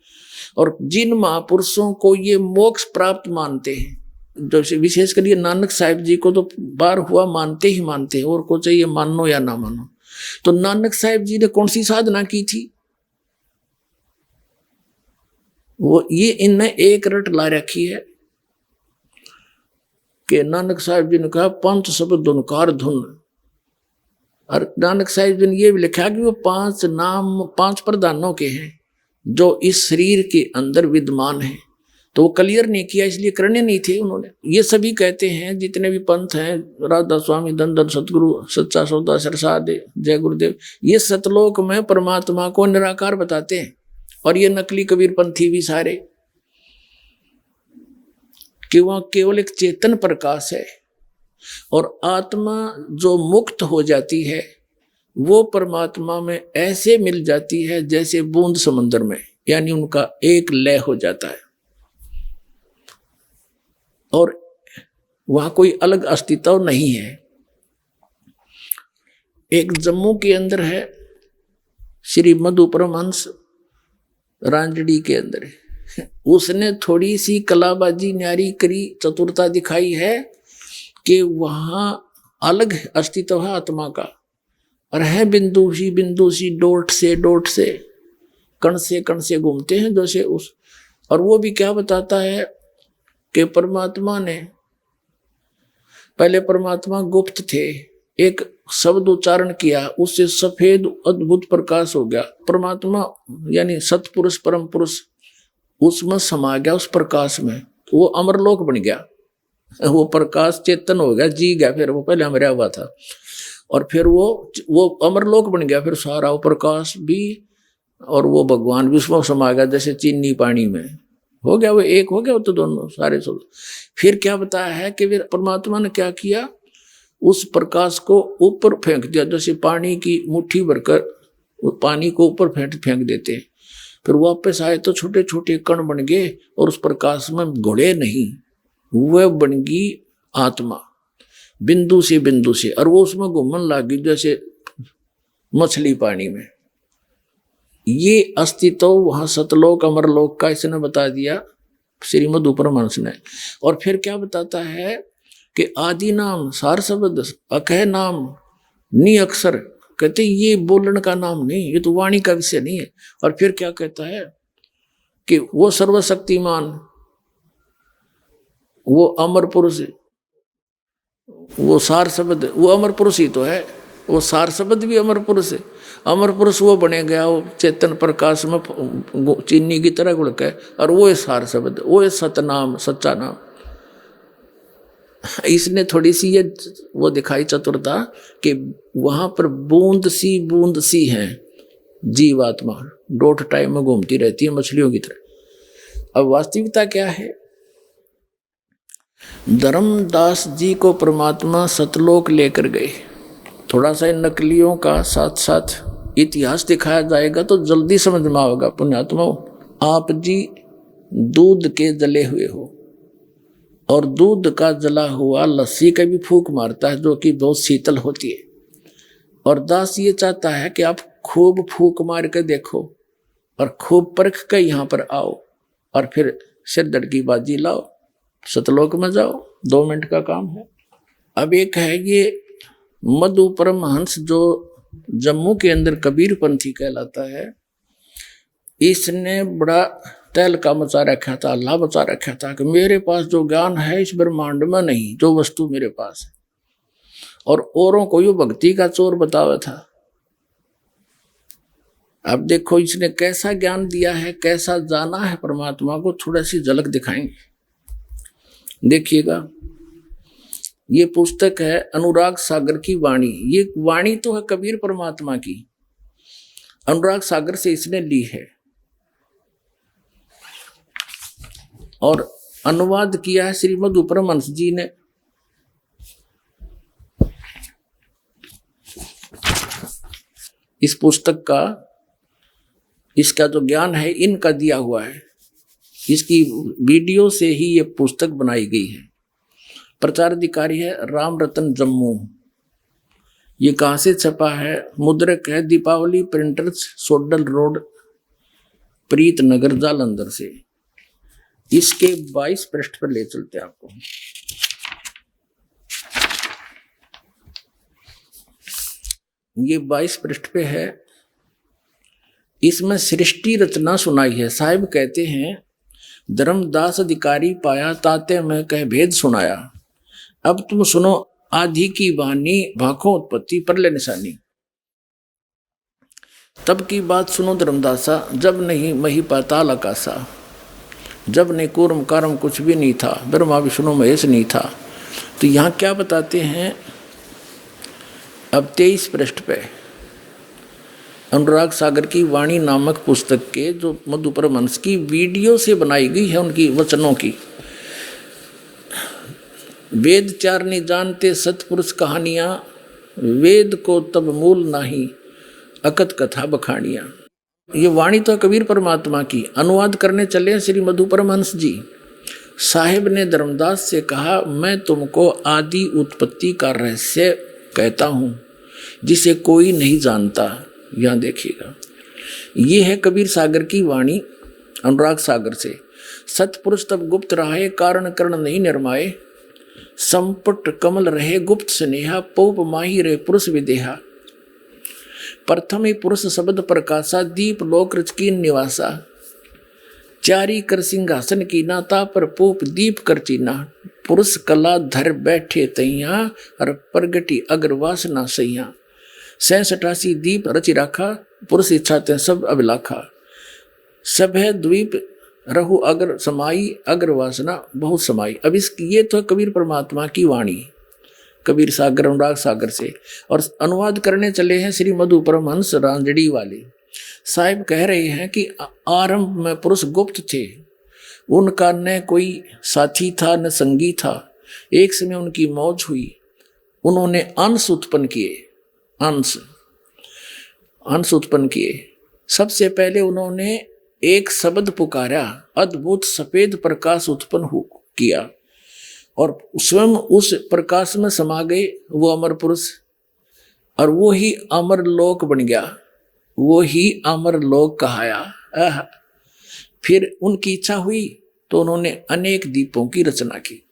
और जिन महापुरुषों को ये मोक्ष प्राप्त मानते हैं, जैसे विशेषकर ये नानक साहिब जी को तो बार हुआ मानते ही मानते हैं, और को चाहिए मानो या ना मानो। तो नानक साहिब जी ने कौन सी साधना की थी, वो ये इनने एक रट ला रखी है कि नानक साहिब जी ने कहा 5 शब्द धुनकार धुन। और नानक साहिब जी ने ये भी लिखा कि वो 5 नाम 5 प्रधानों के हैं जो इस शरीर के अंदर विद्यमान है। तो वो क्लियर नहीं किया, इसलिए करने नहीं थे उन्होंने। ये सभी कहते हैं जितने भी पंथ हैं, राधा स्वामी, धन धन सतगुरु, सच्चा सौदा सिरसा, जय गुरुदेव, ये सतलोक में परमात्मा को निराकार बताते हैं। और ये नकली कबीर पंथी भी सारे, कि वह केवल एक चेतन प्रकाश है, और आत्मा जो मुक्त हो जाती है वो परमात्मा में ऐसे मिल जाती है जैसे बूंद समुद्र में, यानी उनका एक लय हो जाता है, और वहां कोई अलग अस्तित्व नहीं है। एक जम्मू के अंदर है श्री मधु परमहंस, रांजड़ी के अंदर है, उसने थोड़ी सी कलाबाजी न्यारी करी, चतुरता दिखाई है कि वहां अलग अस्तित्व है आत्मा का, और है बिंदु सी डोट से कण से घूमते हैं जैसे उस। और वो भी क्या बताता है कि परमात्मा ने, पहले परमात्मा गुप्त थे, एक शब्द उच्चारण किया, उससे सफेद अद्भुत प्रकाश हो गया। परमात्मा यानी सतपुरुष परम पुरुष उसमें समा गया, उस प्रकाश में, तो वो अमरलोक बन गया, वो प्रकाश चेतन हो गया, जी गया। फिर वो पहले अमरा हुआ था, और फिर वो अमरलोक बन गया, फिर सारा वो प्रकाश भी और वो भगवान भी उसमें समा गया, जैसे चीनी पानी में हो गया, वो एक हो गया, वो तो दोनों सारे सो। फिर क्या बताया है कि फिर परमात्मा ने क्या किया, उस प्रकाश को ऊपर फेंक दिया, जैसे पानी की मुट्ठी भरकर पानी को ऊपर फेंक देते हैं, फिर वापस आए तो छोटे छोटे कण बन गए, और उस प्रकाश में घुले नहीं, वह बन गई आत्मा बिंदु से, और वो उसमें घूमने लगी जैसे मछली पानी में। ये अस्तित्व वहां सतलोक अमरलोक का इसने बता दिया श्री मधु परमहंस ने। और फिर क्या बताता है कि आदि नाम सार शब्द अकह नाम नी अक्षर, कहते ये बोलने का नाम नहीं, ये तो वाणी का विषय नहीं है। और फिर क्या कहता है कि वो सर्वशक्तिमान, वो अमर पुरुष, वो सार शब्द, वो अमर पुरुष ही तो है, वो सार शब्द भी अमर पुरुष है। अमर पुरुष वो बने गया, वो चेतन प्रकाश में चीनी की तरह गुड़ के, और वो है सार शब्द, वो है सतनाम, सच्चा नाम। इसने थोड़ी सी ये वो दिखाई चतुरता कि वहां पर बूंद सी है जीवात्मा, डोट टाइम में घूमती रहती है मछलियों की तरह। अब वास्तविकता क्या है? धर्मदास जी को परमात्मा सतलोक लेकर गए। थोड़ा सा नकलियों का साथ साथ इतिहास दिखाया जाएगा तो जल्दी समझ में आएगा। पुण्यात्माओं, आप जी दूध के जले हुए हो, और दूध का जला हुआ लस्सी का भी फूंक मारता है, जो कि बहुत शीतल होती है। और दास ये चाहता है कि आप खूब फूंक मार के देखो और खूब परख कर यहाँ पर आओ, और फिर सिरदर्द की बाजी लाओ, सतलोक में जाओ। 2 मिनट का काम है। अब एक है ये मधु परमहंस, जो जम्मू के अंदर कबीरपंथी कहलाता है। इसने बड़ा तहलका मचा रखा था, अल्लाह बचा रखा था कि मेरे पास जो ज्ञान है इस ब्रह्मांड में नहीं, जो वस्तु मेरे पास है। और औरों को यो भक्ति का चोर बतावा था। अब देखो इसने कैसा ज्ञान दिया है, कैसा जाना है परमात्मा को, थोड़ा सी झलक दिखाएंगे। देखिएगा, ये पुस्तक है अनुराग सागर की वाणी। ये वाणी तो है कबीर परमात्मा की, अनुराग सागर से इसने ली है, और अनुवाद किया है श्री मधु परमहंस जी ने। इस पुस्तक का, इसका जो ज्ञान है इनका दिया हुआ है। इसकी वीडियो से ही ये पुस्तक बनाई गई है। प्रचार अधिकारी है राम रतन जम्मू। ये कहाँ से छपा है? मुद्रक है दीपावली प्रिंटर्स, सोडल रोड, प्रीत नगर, जालंधर से। इसके 22 पृष्ठ पर ले चलते हैं आपको। ये 22 पृष्ठ पे है। इसमें सृष्टि रचना सुनाई है। साहिब कहते हैं, धर्मदास अधिकारी पाया, ताते में कह भेद सुनाया। अब तुम सुनो आदि की वाणी, भाखों उत्पत्ति परले निशानी। तब की बात सुनो धर्मदासा, जब नहीं मही पाताल आकाशा, जब नहीं कूर्म कारम कुछ भी नहीं था, ब्रह्मा विष्णु महेश नहीं था। तो यहाँ क्या बताते हैं? अब 23 पृष्ठ पे अनुराग सागर की वाणी नामक पुस्तक के, जो मधु परमहंस की वीडियो से बनाई गई है, उनकी वचनों की। वेद चार नहीं जानते सतपुरुष कहानियां, वेद को तब मूल नाही, अकत कथा बखानियां। ये वाणी तो कबीर परमात्मा की। अनुवाद करने चले श्री मधु परमहंस जी। साहिब ने धर्मदास से कहा, मैं तुमको आदि उत्पत्ति का रहस्य कहता हूं, जिसे कोई नहीं जानता। यहां देखिएगा, ये है कबीर सागर की वाणी अनुराग सागर से। सतपुरुष तब गुप्त रहे, कारण करण नहीं निर्माए, संपुट कमल रहे गुप्त स्नेहा, पौप माही रहे पुरुष विदेहा। प्रथम ही पुरुष शब्द प्रकाशा, दीप लोक रच की निवासा, चारी कर सिंहासन की नाता, पर पोप दीप कर चीना। पुरुष कला धर बैठे तैया, और प्रगटी अगर वासना सैया। 87 दीप रचि राखा, पुरुष इच्छा ते सब अभिलाखा। सब है द्वीप रहु अगर समाई, अगर वासना बहुत समाई। अब ये तो कबीर परमात्मा की वाणी, कबीर सागर अनुराग सागर से। और अनुवाद करने चले हैं श्री मधु परमहंस रांजड़ी वाले। साहिब कह रहे हैं कि आरंभ में पुरुष गुप्त थे, उनका न कोई साथी था न संगी था। एक समय उनकी मौज हुई, उन्होंने अंश उत्पन्न किए, अंश उत्पन्न किए। सबसे पहले उन्होंने एक शब्द पुकारा, अद्भुत सफेद प्रकाश उत्पन्न किया, और स्वयं उस प्रकाश में समा गए वो अमर पुरुष, और वो ही अमर लोक बन गया, वो ही अमर लोक कहाया। फिर उनकी इच्छा हुई तो उन्होंने अनेक दीपों की रचना की।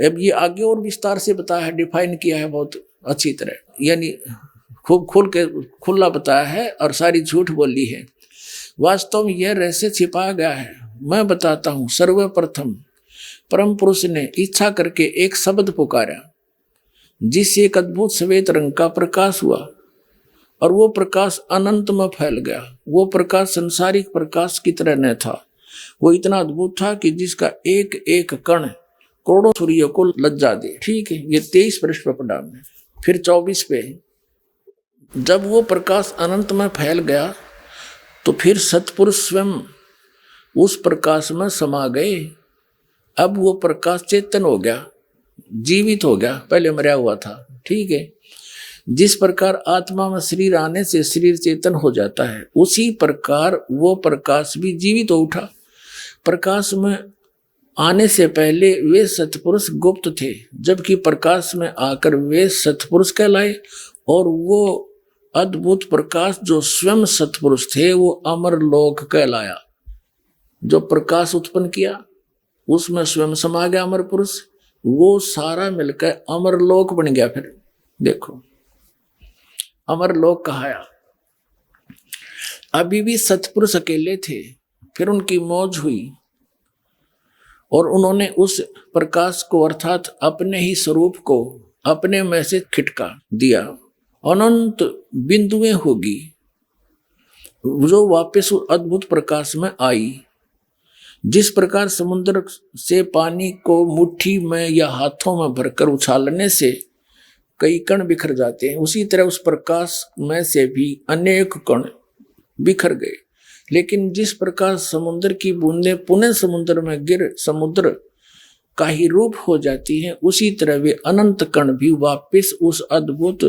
अब ये आगे और विस्तार से बताया है, डिफाइन किया है बहुत अच्छी तरह, यानी खूब खुला बताया है और सारी झूठ बोली है। वास्तव में यह रहस्य छिपा गया है। मैं बताता हूं। सर्वप्रथम परम पुरुष ने इच्छा करके एक शब्द पुकारा, जिससे एक अद्भुत श्वेत रंग का प्रकाश हुआ और वो प्रकाश अनंत में फैल गया। वो प्रकाश संसारिक प्रकाश की तरह न था, वो इतना अद्भुत था कि जिसका एक एक कण करोड़ों सूर्य को लज्जा दे। ठीक है, ये 23 पृष्ठ पर पढ़ा हमने। फिर 24 पे, जब वो प्रकाश अनंत में फैल गया तो फिर सत्पुरुष स्वयं उस प्रकाश में समा गए। अब वो प्रकाश चेतन हो गया, जीवित हो गया, पहले मरा हुआ था। ठीक है, जिस प्रकार आत्मा में शरीर आने से शरीर चेतन हो जाता है, उसी प्रकार वो प्रकाश भी जीवित हो उठा। प्रकाश में आने से पहले वे सत्पुरुष गुप्त थे, जबकि प्रकाश में आकर वे सत्पुरुष कहलाए। और वो अद्भुत प्रकाश जो स्वयं सत्पुरुष थे वो अमर लोक कहलाया। जो प्रकाश उत्पन्न किया उसमें स्वयं समा गया अमर पुरुष, वो सारा मिलकर अमर लोक बन गया। फिर देखो, अमर लोक कहाया। अभी भी सत्पुरुष अकेले थे, फिर उनकी मौज हुई और उन्होंने उस प्रकाश को अर्थात अपने ही स्वरूप को अपने में से खिटका दिया। अनंत बिंदुएं होगी जो वापस उस अद्भुत प्रकाश में आई। जिस प्रकार समुद्र से पानी को मुट्ठी में या हाथों में भरकर उछालने से कई कण बिखर जाते हैं, उसी तरह उस प्रकाश में से भी अनेक कण बिखर गए। लेकिन जिस प्रकार समुद्र की बूंदें पुनः समुद्र में गिर समुद्र का ही रूप हो जाती हैं, उसी तरह वे अनंत कण भी वापस उस अद्भुत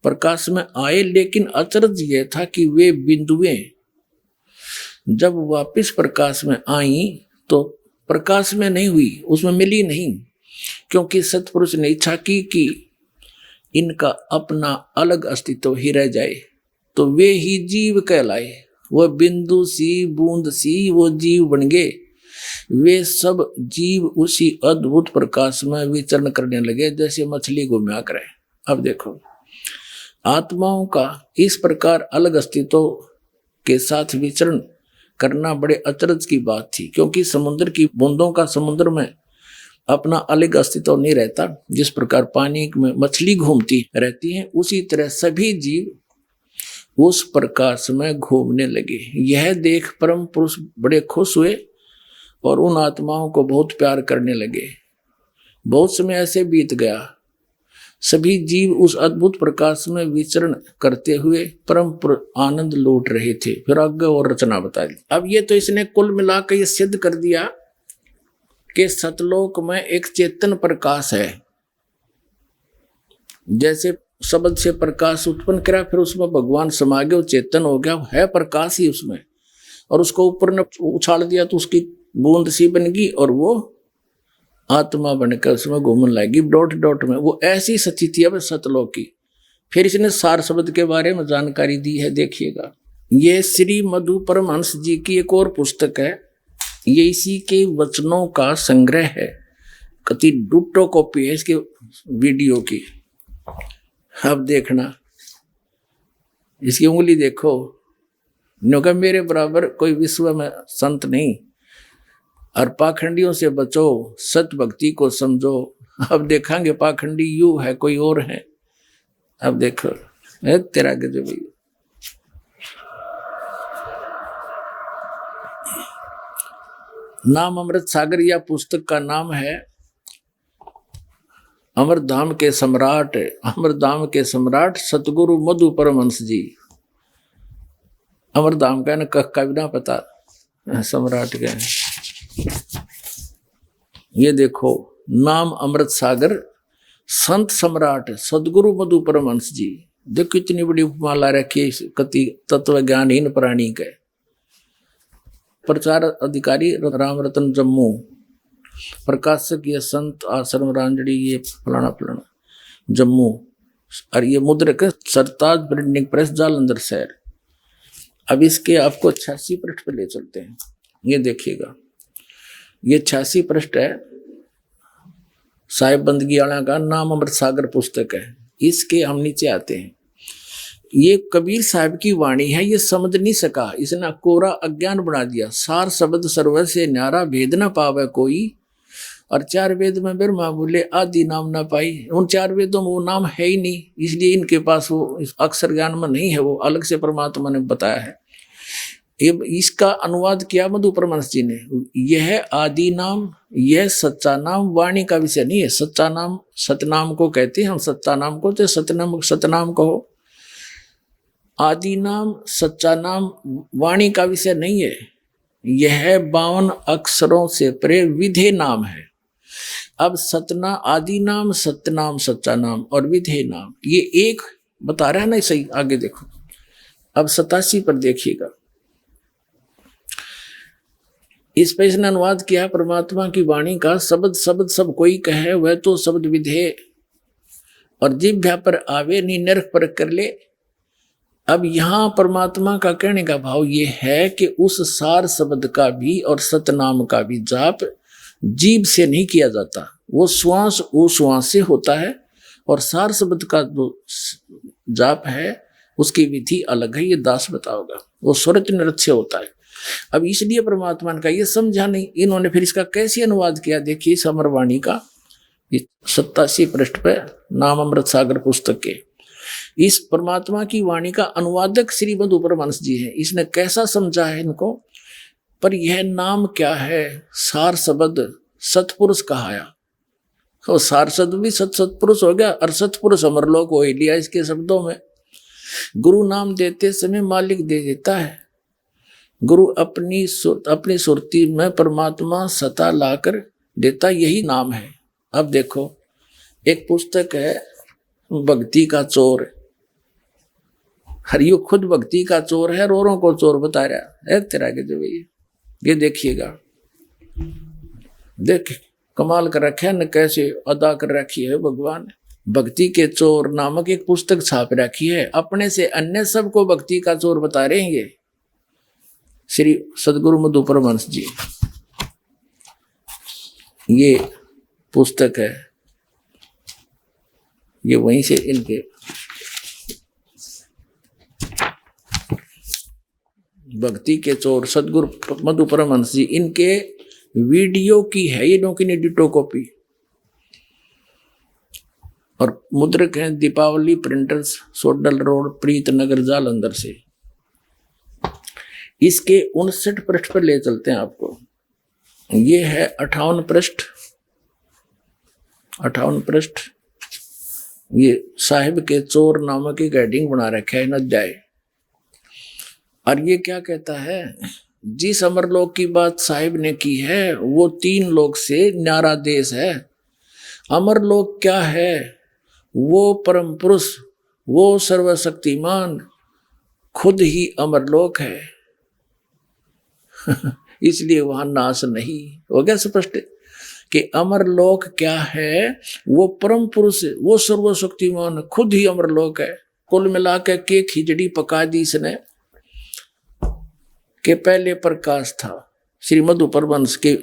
प्रकाश में आए। लेकिन अचरज यह था कि वे बिंदुएं जब वापस प्रकाश में आई तो प्रकाश में नहीं हुई, उसमें मिली नहीं, क्योंकि सत्पुरुष ने इच्छा की कि इनका अपना अलग अस्तित्व ही रह जाए, तो वे ही जीव कहलाए। वह बिंदु सी बूंद सी वो जीव बन गए। वे सब जीव उसी अद्भुत प्रकाश में विचरण करने लगे, जैसे मछली घूमा करे। अब देखो, आत्माओं का इस प्रकार अलग अस्तित्व के साथ विचरण करना बड़े अचरज की बात थी, क्योंकि समुद्र की बूंदों का समुद्र में अपना अलग अस्तित्व नहीं रहता। जिस प्रकार पानी में मछली घूमती रहती है, उसी तरह सभी जीव उस प्रकाश में घूमने लगे। यह देख परम पुरुष बड़े खुश हुए और उन आत्माओं को बहुत प्यार करने लगे। बहुत समय ऐसे बीत गया, सभी जीव उस अद्भुत प्रकाश में विचरण करते हुए परम आनंद लूट रहे थे। फिर आगे और रचना बता दी। अब ये तो इसने कुल मिलाकर ये सिद्ध कर दिया कि सतलोक में एक चेतन प्रकाश है। जैसे शब्द से प्रकाश उत्पन्न करा, फिर उसमें भगवान समा गए, चेतन हो गया, है प्रकाश ही उसमें, और उसको ऊपर ने उछाल दिया तो उसकी बूंद सी बन गई और वो आत्मा बनकर उसमें घूमने लगी डॉट डॉट में। वो ऐसी स्थिति है सतलोक की। फिर इसने सार शब्द के बारे में जानकारी दी है, देखिएगा। ये श्री मधु परमहंस जी की एक और पुस्तक है, ये इसी के वचनों का संग्रह है। कति डुट्टो कॉपी है इसके वीडियो की। अब देखना, इसकी उंगली देखो, न्योंकि मेरे बराबर कोई विश्व में संत नहीं। और पाखंडियों से बचो, सत भक्ति को समझो। अब देखेंगे पाखंडी यू है कोई और है। अब देखो तेरा गजब भाई। नाम अमृत सागर, या पुस्तक का नाम है अमरधाम के सम्राट। अमरधाम के सम्राट सतगुरु मधु परमहंस जी। अमरधाम का का भी ना पता, सम्राट का। ये देखो, नाम अमृत सागर, संत सम्राट सदगुरु मधु परमहंस जी। देखो इतनी बड़ी उपमा ला रखी, कति तत्व ज्ञानहीन प्राणी के। प्रचार अधिकारी राम रतन जम्मू, प्रकाशक ये संत आश्रम रांजड़ी, ये फलाना फलाना जम्मू। और ये मुद्रक सरताज प्रिंटिंग प्रेस जालंधर शहर। अब इसके आपको 86 पृष्ठ पे ले चलते हैं। ये देखिएगा, ये 86 पृष्ठ है, साहिब बंदगी वाला का नाम अमृत सागर पुस्तक है। इसके हम नीचे आते हैं। ये कबीर साहब की वाणी है, ये समझ नहीं सका, इसने कोरा अज्ञान बना दिया। सार शब्द सर्वर से न्यारा, भेद न पावे कोई। और 4 वेद में ब्रह्मा बोले आदि नाम ना पाई। उन 4 वेदों में वो नाम है ही नहीं, इसलिए इनके पास वो अक्षर ज्ञान में नहीं है, वो अलग से परमात्मा ने बताया है। ये इसका अनुवाद किया मधु परमहंस जी ने। यह आदि नाम, यह सच्चा नाम वाणी का विषय नहीं है। सच्चा नाम सतनाम को कहते हैं, हम सच्चा नाम को तो सतनाम कहो। आदि नाम सच्चा नाम वाणी का विषय नहीं है। यह 52 अक्षरों से परे विधेय नाम है। अब सतना आदि नाम, सतनाम सच्चा नाम और विधेय नाम, ये एक बता रहा है ना सही। आगे देखो, अब 87 पर देखिएगा। इस पर इसने अनुवाद किया परमात्मा की वाणी का। शब्द सब कोई कहे, वह तो शब्द विधेय और जिह्वा पर आवे, निरख पर कर ले। अब यहां परमात्मा का कहने का भाव ये है कि उस सार शब्द का भी और सतनाम का भी जाप जीभ से नहीं किया जाता, वो श्वास उश्वास से होता है। और सार शब्द का जो जाप है उसकी विधि अलग है, ये दास बताओगा, वो स्वरत निरत से होता है। अब इसलिए परमात्मा का ये समझा नहीं, इन्होंने फिर इसका कैसे अनुवाद किया। देखिए समरवाणी का 87 पृष्ठ पे नाम अमृत सागर पुस्तक के इस परमात्मा की वाणी का अनुवादक श्री मधु परमहंस जी हैं। इसने कैसा समझा है इनको। पर यह नाम क्या है, सार शब्द सतपुरुष कहाया। तो सार शब्द भी सतपुरुष हो गया और सतपुरुष अमरलोक हो ही लिया इसके शब्दों में। गुरु नाम देते समय मालिक दे देता है। गुरु अपनी सुरती में परमात्मा सता लाकर देता, यही नाम है। अब देखो एक पुस्तक है भक्ति का चोर। हरियो खुद भक्ति का चोर है, रोरों को चोर बता रहा है तेरा के जो ये देखिएगा, देख कमाल कर रखे है न, कैसे अदा कर रखी है भगवान। भक्ति के चोर नामक एक पुस्तक छाप रखी है, अपने से अन्य सबको भक्ति का चोर बता रहे हैं ये श्री सदगुरु मधु परमहंस जी। ये पुस्तक है, ये वहीं से इनके भक्ति के चोर सदगुरु मधु परमहंस जी, इनके वीडियो की है ये नौकी डिटो कॉपी। और मुद्रक हैं दीपावली प्रिंटर्स, सोडल रोड, प्रीत नगर, जालंधर से। इसके 59 पृष्ठ पर ले चलते हैं आपको। ये है 58 पृष्ठ, 58 पृष्ठ। ये साहिब के चोर नामक एक हेडिंग बना रखा है न अध्याय। और ये क्या कहता है, जिस अमरलोक की बात साहिब ने की है वो 3 लोक से न्यारा देश है। अमरलोक क्या है, वो परम पुरुष, वो सर्वशक्तिमान खुद ही अमरलोक है। इसलिए वहां नाश नहीं हो गया स्पष्ट कि अमरलोक क्या है, वो परम पुरुष, वो सर्वशक्तिमान खुद ही अमरलोक है। कुल मिला के खिचड़ी पका दी इसने के पहले प्रकाश था। श्री मधु परमहंस के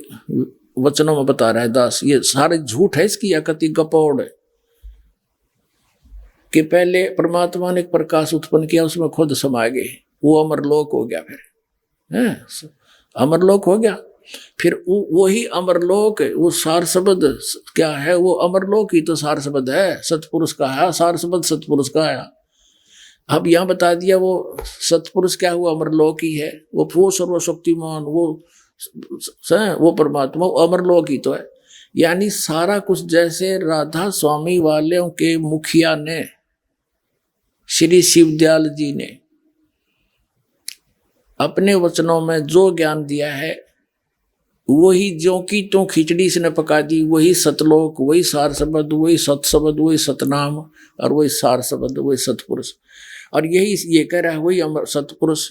वचनों में बता रहा है दास, ये सारे झूठ है इसकी, या कति गपौड़ है कि पहले परमात्मा ने एक प्रकाश उत्पन्न किया, उसमें खुद समा गए, वो अमरलोक हो गया। फिर अमरलोक हो गया, फिर वही अमरलोक, वो सार शब्द क्या है, वो अमरलोक ही तो सार शब्द है, सतपुरुष का है सार शब्द, सतपुरुष का है। अब यहाँ बता दिया वो सतपुरुष क्या हुआ, अमरलोक ही है, वो सर्वशक्तिमान, वो परमात्मा, वो अमरलोक ही तो है। यानी सारा कुछ जैसे राधा स्वामी वालों के मुखिया ने श्री शिवदयाल जी ने अपने वचनों में जो ज्ञान दिया है, वही जो की तो खिचड़ी इसने पका दी, वही सतलोक, वही सार शब्द, वही सत शब्द, वही सतनाम और वही सार शब्द, वही सतपुरुष। और यही ये कह रहा है, वही अमर सतपुरुष,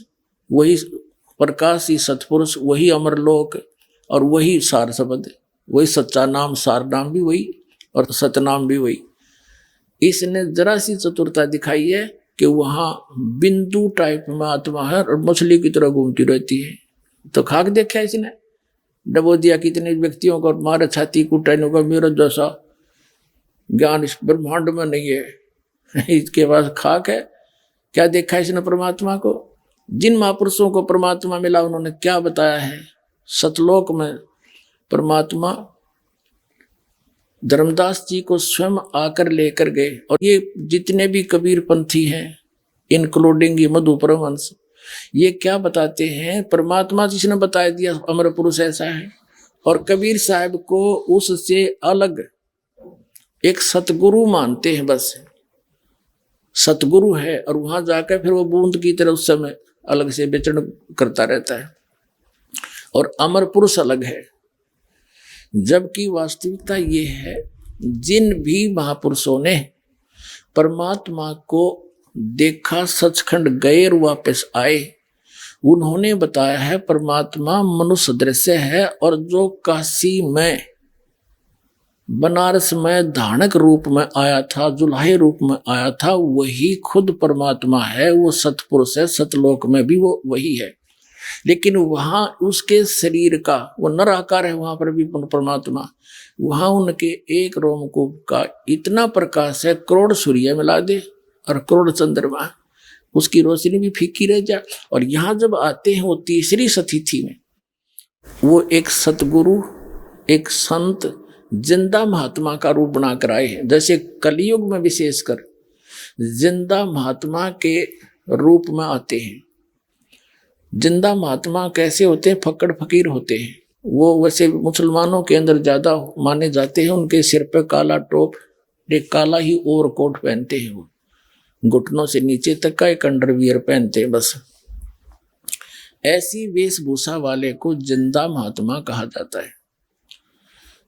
वही प्रकाश ही सतपुरुष, वही अमरलोक और वही सार शब्द, वही सच्चा नाम, सार नाम भी वही और सतनाम भी वही। इसने जरा सी चतुरता दिखाई है कि वहां बिंदु टाइप में आत्मा है और मछली की तरह घूमती रहती है। तो खाक देखा है इसने, डबो दिया कितने व्यक्तियों को, मारे छाती कुटाने का मेरा जैसा ज्ञान इस ब्रह्मांड में नहीं है। इसके पास खाक है क्या देखा इसने परमात्मा को? जिन महापुरुषों को परमात्मा मिला उन्होंने क्या बताया है? सतलोक में परमात्मा धर्मदास जी को स्वयं आकर लेकर गए। और ये जितने भी कबीर पंथी हैं, इंक्लूडिंग ये मधु परमहंस, ये क्या बताते हैं? परमात्मा जिसने बता दिया अमर पुरुष ऐसा है, और कबीर साहब को उससे अलग एक सतगुरु मानते हैं। बस सतगुरु है, और वहां जाकर फिर वो बूंद की तरह उस समय अलग से विचरण करता रहता है, और अमर पुरुष अलग है। जबकि वास्तविकता ये है, जिन भी महापुरुषों ने परमात्मा को देखा, सचखंड गए और वापस आए, उन्होंने बताया है परमात्मा मनुष्य दृश्य है, और जो काशी में बनारस में धानक रूप में आया था, जुल्हे रूप में आया था, वही खुद परमात्मा है। वो सतपुरुष है, सतलोक में भी वो वही है। लेकिन वहां उसके शरीर का वो नर आकार है, वहां पर भी परमात्मा, वहां उनके एक रोमकूप का इतना प्रकाश है, करोड़ सूर्य मिला दे और करोड़ चंद्रमा, उसकी रोशनी भी फीकी रह जाए। और यहाँ जब आते हैं वो तीसरी सतिथि में, वो एक सतगुरु, एक संत, जिंदा महात्मा का रूप बनाकर आए हैं। जैसे कलयुग में विशेषकर जिंदा महात्मा के रूप में आते हैं। जिंदा महात्मा कैसे होते हैं? फक्कड़ फकीर होते हैं। वो वैसे मुसलमानों के अंदर ज्यादा माने जाते हैं। उनके सिर पे काला टोप, एक काला ही ओवरकोट पहनते हैं, वो घुटनों से नीचे तक का एक अंडरवियर पहनते हैं। बस ऐसी वेशभूषा वाले को जिंदा महात्मा कहा जाता है।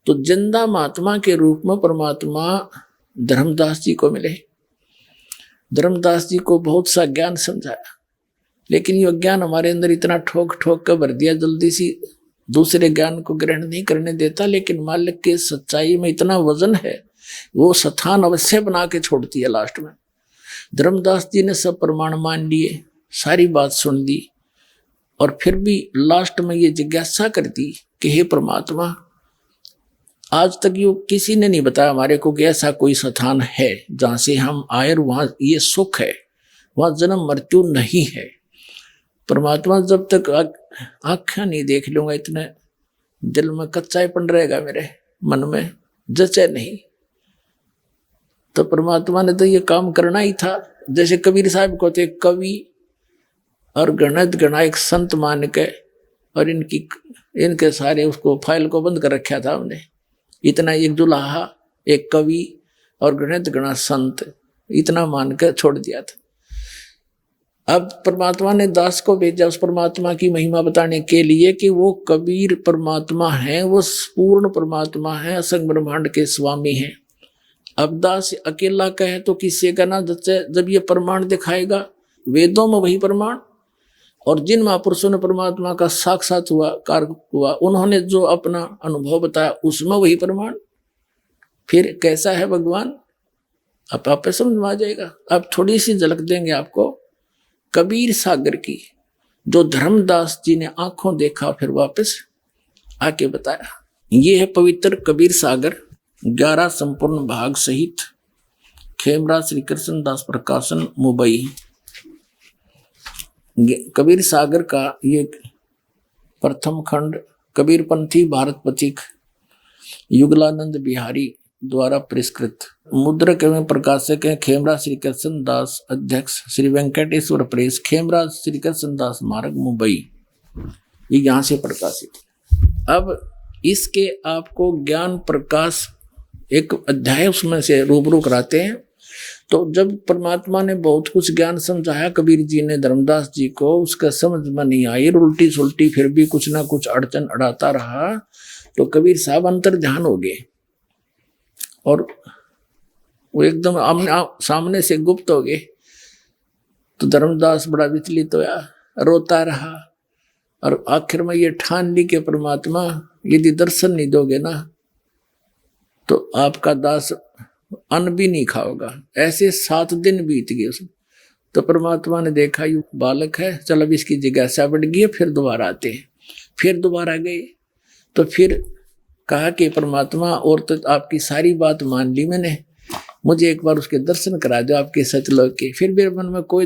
तो जिंदा महात्मा के रूप में परमात्मा धर्मदास जी को मिले। धर्मदास जी को बहुत सा ज्ञान समझाया, लेकिन ये ज्ञान हमारे अंदर इतना ठोक ठोक कर भर दिया, जल्दी सी दूसरे ज्ञान को ग्रहण नहीं करने देता। लेकिन मालिक के सच्चाई में इतना वजन है, वो स्थान अवश्य बना के छोड़ती है लास्ट में। धर्मदास जी ने सब प्रमाण मान लिए, सारी बात सुन ली, और फिर भी लास्ट में ये जिज्ञासा कर दी कि हे परमात्मा, आज तक यो किसी ने नहीं बताया हमारे को कि ऐसा कोई स्थान है जहां से हम आए और वहां ये सुख है, वहां जन्म मृत्यु नहीं है। परमात्मा, जब तक आँखें नहीं देख लूंगा, इतने दिल में कच्चापन रहेगा, मेरे मन में जचे नहीं। तो परमात्मा ने तो ये काम करना ही था। जैसे कबीर साहब को थे कवि और गणित गणायक संत मान के, और इनके सारे उसको फाइल को बंद कर रखा था हमने। इतना एक दुल्हा, एक कवि और गणित गणा संत, इतना मान कर छोड़ दिया था। अब परमात्मा ने दास को भेजा उस परमात्मा की महिमा बताने के लिए कि वो कबीर परमात्मा है, वो पूर्ण परमात्मा है, असंग ब्रह्मांड के स्वामी हैं। अब दास अकेला कहे तो किससे कहना? जब ये प्रमाण दिखाएगा, वेदों में वही प्रमाण, और जिन महापुरुषों ने परमात्मा का साक्षात हुआ कार्य हुआ, उन्होंने जो अपना अनुभव बताया उसमें वही प्रमाण। फिर कैसा है भगवान, अब आप समझ में आ जाएगा। अब थोड़ी सी झलक देंगे आपको कबीर सागर की, जो धर्मदास जी ने आंखों देखा फिर वापस आके बताया। ये है पवित्र कबीर सागर, 11 संपूर्ण भाग सहित, खेमरा श्री कृष्ण दास प्रकाशन, मुंबई। कबीर सागर का ये प्रथम खंड कबीरपंथी भारत पथिक युगलानंद बिहारी द्वारा पुरस्कृत, मुद्रक एवं प्रकाशक है खेमरा श्री कृष्ण दास, अध्यक्ष श्री वेंकटेश्वर प्रेस, खेमरा श्री कृष्ण दास मार्ग, मुंबई। ये यहाँ से प्रकाशित। अब इसके आपको ज्ञान प्रकाश एक अध्याय उसमें से रूबरू कराते हैं। तो जब परमात्मा ने बहुत कुछ ज्ञान समझाया कबीर जी ने धर्मदास जी को, उसका समझ में नहीं आई, उल्टी सुल्टी फिर भी कुछ ना कुछ अड़चन अड़ाता रहा। तो कबीर साहब अंतर ध्यान हो गए और वो एकदम आमने सामने से गुप्त हो गए। तो धर्मदास बड़ा विचलित होया, रोता रहा, और आखिर में ये ठान ली कि परमात्मा यदि दर्शन नहीं दोगे ना तो आपका दास अन्न भी नहीं खाओगा। ऐसे 7 दिन बीत गए उसमें। तो परमात्मा ने देखा यू बालक है, चल अब इसकी जिज्ञासा बढ़ गई है, फिर दोबारा आते हैं। फिर दोबारा गए तो फिर कहा कि परमात्मा, और तो आपकी सारी बात मान ली मैंने, मुझे एक बार उसके दर्शन करा दो आपके सतलोक के। फिर मेरे मन में कोई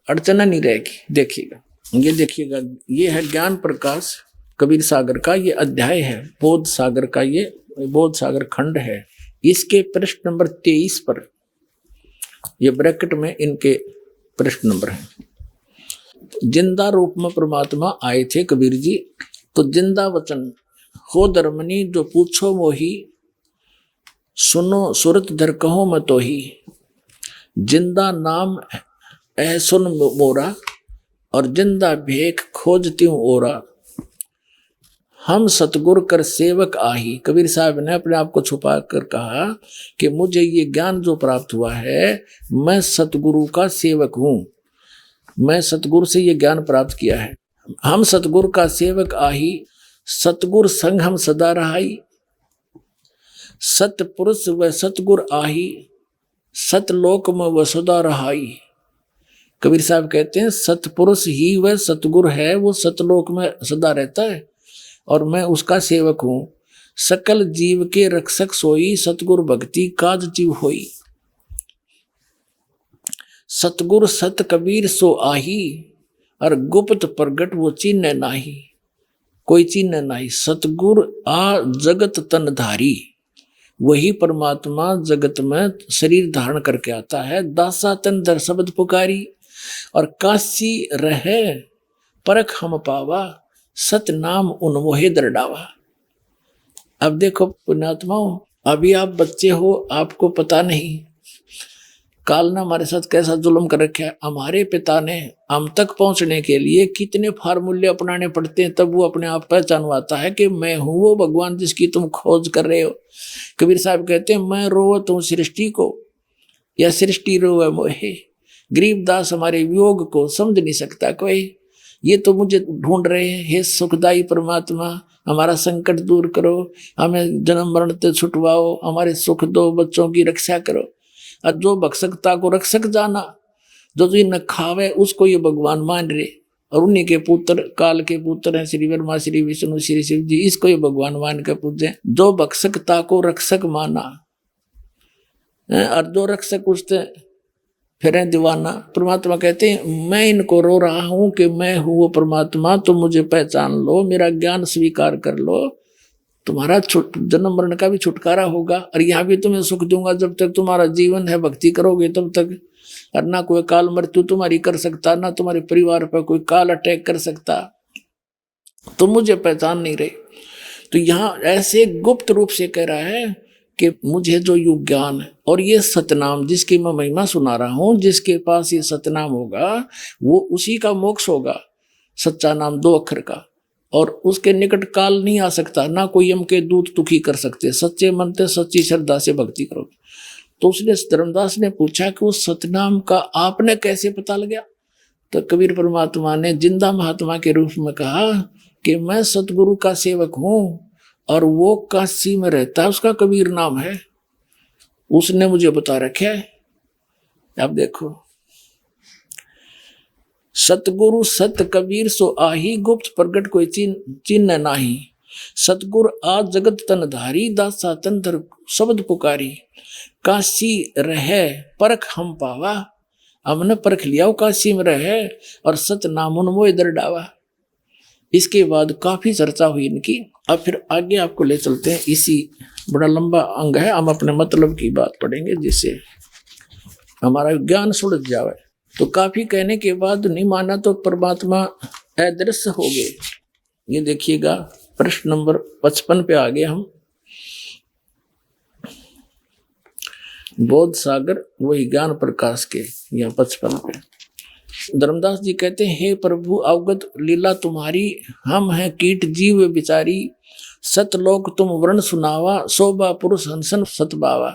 अड़चना नहीं रहेगी। देखिएगा, ये देखिएगा, ये है ज्ञान प्रकाश कबीर सागर का, ये अध्याय है। बोध सागर का ये बोध सागर खंड है। इसके पृष्ठ नंबर 23 पर, ये ब्रैकेट में इनके पृष्ठ नंबर है। जिंदा रूप में परमात्मा आए थे कबीर जी, तो जिंदा वचन हो धर्मनी जो पूछो मोही, सुनो सुरत धर कहो मैं तो ही। जिंदा नाम ऐ सुन मोरा, और जिंदा भेख खोजती हूँ ओरा। हम सतगुरु कर सेवक आही। कबीर साहब ने अपने आप को छुपा कर कहा कि मुझे ये ज्ञान जो प्राप्त हुआ है, मैं सतगुरु का सेवक हूँ, मैं सतगुरु से ये ज्ञान प्राप्त किया है। हम सतगुरु का सेवक आही, सतगुरु संग हम सदा रहाई। सतपुरुष व सतगुरु आही, सतलोक में वह सदा रहाई। कबीर साहब कहते हैं सतपुरुष ही वह सतगुरु है, वो सतलोक में सदा रहता है और मैं उसका सेवक हूं। सकल जीव के रक्षक सोई, सतगुरु भक्ति काज जीव होई। सतगुरु सत कबीर सो आही, और गुप्त प्रगट वो चिन्ह नाही, कोई चिन्ह नाही। सतगुरु आ जगत तन धारी, वही परमात्मा जगत में शरीर धारण करके आता है। दासा तन दर शब्द पुकारी, और काशी रहे परख हम पावा, सत नाम उन मोहे दरडावा। अब देखो पुण्यात्माओं, अभी आप बच्चे हो, आपको पता नहीं काल ने हमारे साथ कैसा जुल्म कर रखा है। हमारे पिता ने हम तक पहुंचने के लिए कितने फार्मूले अपनाने पड़ते हैं, तब वो अपने आप पहचानवाता है कि मैं हूं वो भगवान जिसकी तुम खोज कर रहे हो। कबीर साहब कहते हैं मैं रोवत हूं सृष्टि को, या सृष्टि रोवे मोहे। गरीबदास हमारे वियोग को समझ नहीं सकता कोई, ये तो मुझे ढूंढ रहे हैं। हे सुखदाई परमात्मा, हमारा संकट दूर करो, हमें जन्म मरण से छुटवाओ, हमारे सुख दो, बच्चों की रक्षा करो। और जो भक्षकता को रक्षक जाना, जो न खावे उसको ये भगवान मान रहे, और उन्हीं के पुत्र काल के पुत्र हैं श्री ब्रह्मा श्री विष्णु श्री शिव जी, इसको ये भगवान मान के पूजे। जो भक्षकता को रक्षक माना, और जो रक्षक उससे फिर दीवाना। परमात्मा कहते हैं मैं इनको रो रहा हूं कि मैं हूं वो परमात्मा, तो मुझे पहचान लो, मेरा ज्ञान स्वीकार कर लो, तुम्हारा जन्म मरण का भी छुटकारा होगा, और यहाँ भी तुम्हें सुख दूंगा। जब तक तुम्हारा जीवन है भक्ति करोगे तब तक, और ना कोई काल मृत्यु तुम्हारी कर सकता, ना तुम्हारे परिवार पर कोई काल अटैक कर सकता। तो मुझे पहचान नहीं रहे। तो यहाँ ऐसे गुप्त रूप से कह रहा है कि मुझे जो युग ज्ञान है और ये सतनाम जिसकी मैं महिमा सुना रहा हूं, जिसके पास ये सतनाम होगा वो उसी का मोक्ष होगा। सच्चा नाम 2 अक्षर का, और उसके निकट काल नहीं आ सकता, ना कोई यम के दूत दुखी कर सकते। सच्चे मन से सच्ची श्रद्धा से भक्ति करोगे। तो उसने धर्मदास ने पूछा कि उस सतनाम का आपने कैसे पता लगा? तो कबीर परमात्मा ने जिंदा महात्मा के रूप में कहा कि मैं सतगुरु का सेवक हूं, और वो काशी में रहता है, उसका कबीर नाम है, उसने मुझे बता रखा है। अब देखो, सतगुरु सत कबीर सो आही, गुप्त प्रगट कोई चिन्ह नाही। सतगुरु आ जगत तन धारी, दासा तन धर शब्द पुकारी। काशी रहे परख हम पावा, हमने परख लिया काशी में रहे, और सत नाम उन मोह दर डावा। इसके बाद काफी चर्चा हुई इनकी। अब फिर आगे आपको ले चलते हैं, इसी बड़ा लंबा अंग है, हम अपने मतलब की बात पढ़ेंगे जिससे हमारा ज्ञान सुलझ जाए। तो काफी कहने के बाद नहीं माना तो परमात्मा अदृश्य हो गए। ये देखिएगा प्रश्न नंबर 55 पे आ गए हम। बोध सागर वही ज्ञान प्रकाश के यहाँ 55 पे धर्मदास जी कहते हैं, हे प्रभु अवगत लीला तुम्हारी, हम हैं कीट जीव बिचारी। सतलोक तुम वर्ण सुनावा, शोभा पुरुष हंसन सतबावा।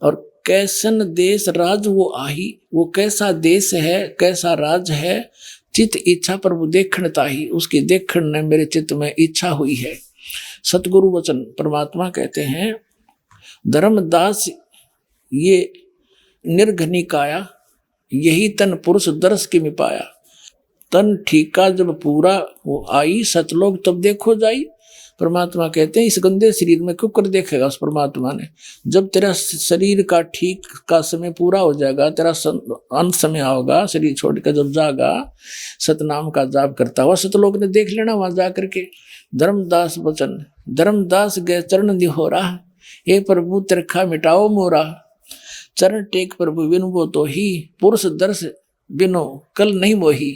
और कैसन देश राज वो आही, वो कैसा देश है कैसा राज है। चित इच्छा प्रभु देखण ताही, उसकी देखण ने मेरे चित्त में इच्छा हुई है। सतगुरु वचन परमात्मा कहते हैं, धर्मदास ये निर्घनिकाया, यही तन पुरुष दर्श के में पाया। तन ठीका जब पूरा वो आई, सतलोक तब देखो जाई। परमात्मा कहते हैं इस गंदे शरीर में क्यों कर देखेगा उस परमात्मा ने। जब तेरा शरीर का ठीक का समय पूरा हो जाएगा, तेरा अंत समय होगा, शरीर छोड़कर जब जागा, सतनाम का जाप करता हुआ सतलोक ने देख लेना वहां जा करके। धर्मदास वचन, धर्मदास गए चरण निहोरा, हे प्रभु तिरखा मिटाओ मोरा। चरण टेक प्रभु बिनु वो तो ही, पुरुष दर्श बिनो कल नहीं मोही।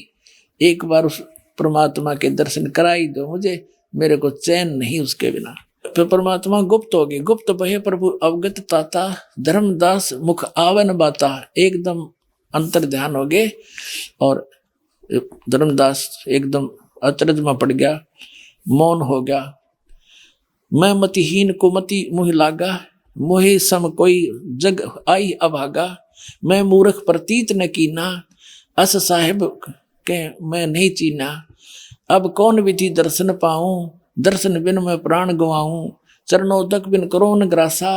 एक बार उस परमात्मा के दर्शन कराई दो मुझे, मेरे को चैन नहीं उसके बिना। फिर परमात्मा गुप्त हो गए, गुप्त बहे प्रभु अवगत ताता, धर्मदास मुख आवन बाता। एकदम अंतर ध्यान हो गए और धर्मदास एकदम अचरज में पड़ गया, मौन हो गया। मैं मतिहीन को मति मुह लागा, मोहे सम कोई जग आई अभागा। मैं मूर्ख प्रतीत न कीना, अस साहिब के मैं नहीं चीना। अब कौन विधि दर्शन पाऊं, दर्शन बिन मैं प्राण गवाऊं। चरणोदक बिन करो न ग्रासा,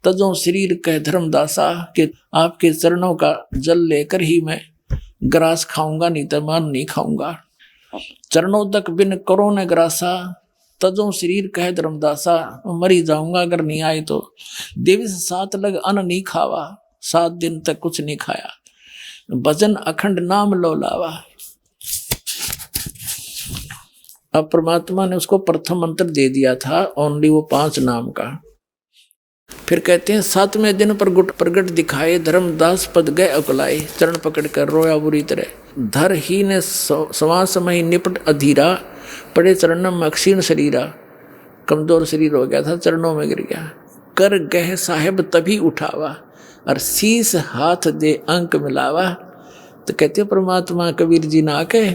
तजो शरीर कह धर्मदासा। कि आपके चरणों का जल लेकर ही मैं ग्रास खाऊंगा, नहीं तो मान नहीं खाऊंगा। चरणोदक बिन करो न ग्रासा, तजो शरीर कह धर्मदासा। मरी जाऊंगा अगर नहीं आए तो। देवी से 7 लग अन्न नहीं खावा, 7 दिन तक कुछ नहीं खाया। भजन अखंड नाम लो लावा। अब परमात्मा ने उसको प्रथम मंत्र दे दिया था, ओनली वो 5 नाम का। फिर कहते हैं 7वें दिन पर गुट प्रगट दिखाए, धर्मदास पद गए अकुलाए। चरण पकड़ कर रोया बुरी तरह, धर ही ने सवा समय निपट अधीरा। पड़े चरणों में अक्षीण शरीरा, कमजोर शरीर हो गया था, चरणों में गिर गया। कर गह साहेब तभी उठावा, और शीस हाथ दे अंक मिलावा। तो कहते परमात्मा कबीर जी ना के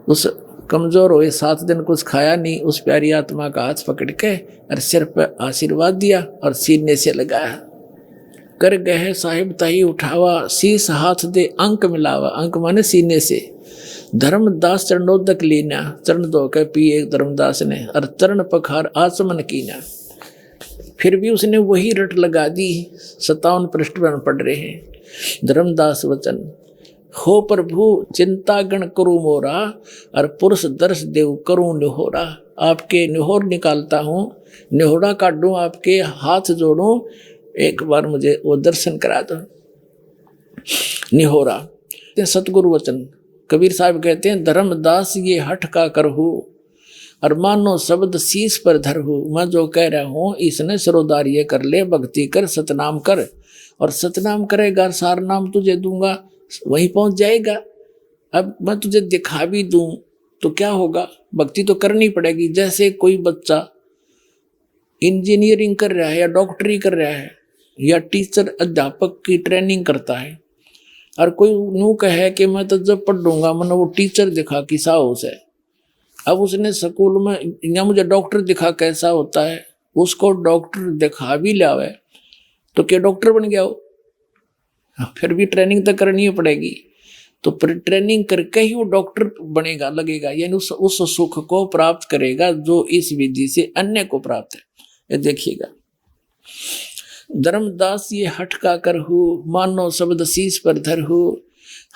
उस कमजोर हुए 7 दिन कुछ खाया नहीं, उस प्यारी आत्मा का हाथ पकड़ के और सिर पर आशीर्वाद दिया और सीने से लगाया। कर गए साहिब ताही उठावा, शीस हाथ दे अंक मिलावा। अंक माने सीने से। धर्मदास चरणोदक लीना, चरण धो के पिए धर्मदास ने, और चरण पखार आचमन कीना। फिर भी उसने वही रट लगा दी। 57 पृष्ठ पर पढ़ रहे हैं। धर्मदास वचन, हो प्रभु चिंता गण करू मोरा, और पुरुष दर्श देव करूं निहोरा। आपके निहोर निकालता हूँ, निहोरा काटूं, आपके हाथ जोड़ूं, एक बार मुझे वो दर्शन करा दो। निहोरा सतगुरु वचन। कबीर साहब कहते हैं धर्मदास ये हठ का करहू, और मानो शब्द शीश पर धरहू। मैं जो कह रहा हूँ इसने सरोदारिये कर ले, भक्ति कर, सतनाम कर। और सतनाम करेगा सार नाम तुझे दूंगा, वहीं पहुंच जाएगा। अब मैं तुझे दिखा भी दूं तो क्या होगा, भक्ति तो करनी पड़ेगी। जैसे कोई बच्चा इंजीनियरिंग कर रहा है या डॉक्टरी कर रहा है या टीचर अध्यापक की ट्रेनिंग करता है, और कोई यूं कहे कि मैं तो जब पढ़ लूंगा मैंने वो टीचर दिखा किसा उसे। अब उसने स्कूल में या मुझे डॉक्टर दिखा कैसा होता है, उसको डॉक्टर दिखा भी लावे तो क्या डॉक्टर बन गया हो? फिर भी ट्रेनिंग तो करनी ही पड़ेगी। तो ट्रेनिंग करके ही वो डॉक्टर बनेगा, लगेगा, यानी उस सुख को प्राप्त करेगा जो इस विधि से अन्य को प्राप्त है। ये देखिएगा, धर्मदास ये हठ का करहू, मानो शब्द शीश पर धरहू।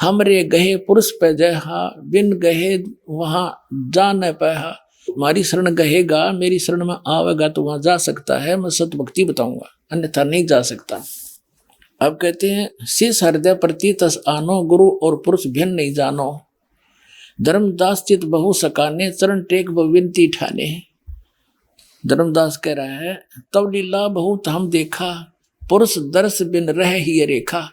हमरे गहे पुरुष पे जहा, बिन गहे वहां जा न पहा। हमारी शरण गहेगा, मेरी शरण में आवेगा तो वहां जा सकता है, मैं सत भक्ति बताऊंगा, अन्यथा नहीं जा सकता। अब कहते हैं शीश हृदय प्रति तस आनो, गुरु और पुरुष भिन्न नहीं जानो। धर्मदास चित बहु सकाने, चरण टेक विनती ठाने। धर्मदास कह रहा है तब लीला बहुत हम देखा, पुरुष दर्श बिन रह ही रेखा।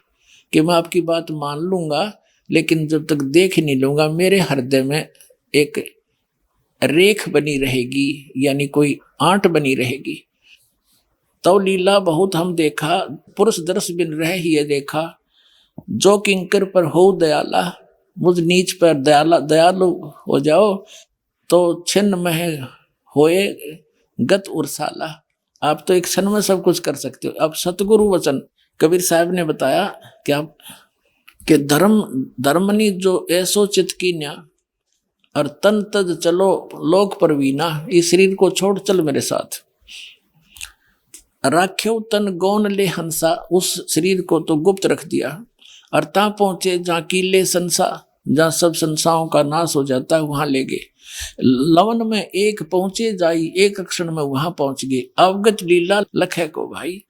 कि मैं आपकी बात मान लूंगा, लेकिन जब तक देख नहीं लूंगा मेरे हृदय में एक रेख बनी रहेगी, यानी कोई आंट बनी रहेगी। तो लीला बहुत हम देखा, पुरुष दर्श बिन रह ही देखा। जो किंकर पर हो दयाला, मुझ नीच पर दयालु हो जाओ, तो छिन्न में होए गत उर्साला। आप तो एक क्षण में सब कुछ कर सकते हो। अब सतगुरु वचन कबीर साहब ने बताया कि धर्मनी जो ऐसो चित कीन्या, और तन तज चलो लोक परवीना। इस शरीर को छोड़ चल मेरे साथ। राख्यो तन गौन ले हंसा, उस शरीर को तो गुप्त रख दिया। और ता पहुंचे जहाँ कीले संसा, जहाँ सब संसारों का नाश हो जाता है वहां ले गए। लवन में एक पहुंचे जाई, एक क्षण में वहां पहुंच गए। अवगत लीला लखे को भाई,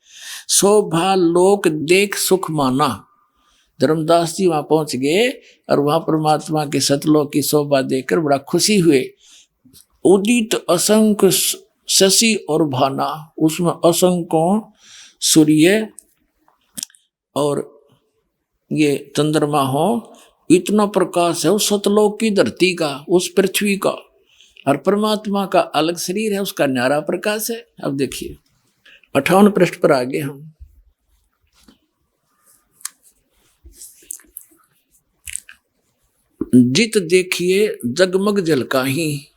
शोभा लोक देख सुख माना। धर्मदास जी वहां पहुंच गए और वहां परमात्मा के सतलोक की शोभा देखकर बड़ा खुशी हुए। उदित असंख्य शशि और भाना, उसमें असंख्य सूर्य और ये चंद्रमा हो, इतना प्रकाश है उस सतलोक की धरती का, उस पृथ्वी का। और परमात्मा का अलग शरीर है, उसका न्यारा प्रकाश है। अब देखिए 58 पृष्ठ पर आगे हम। जित देखिए जगमग जलकाही,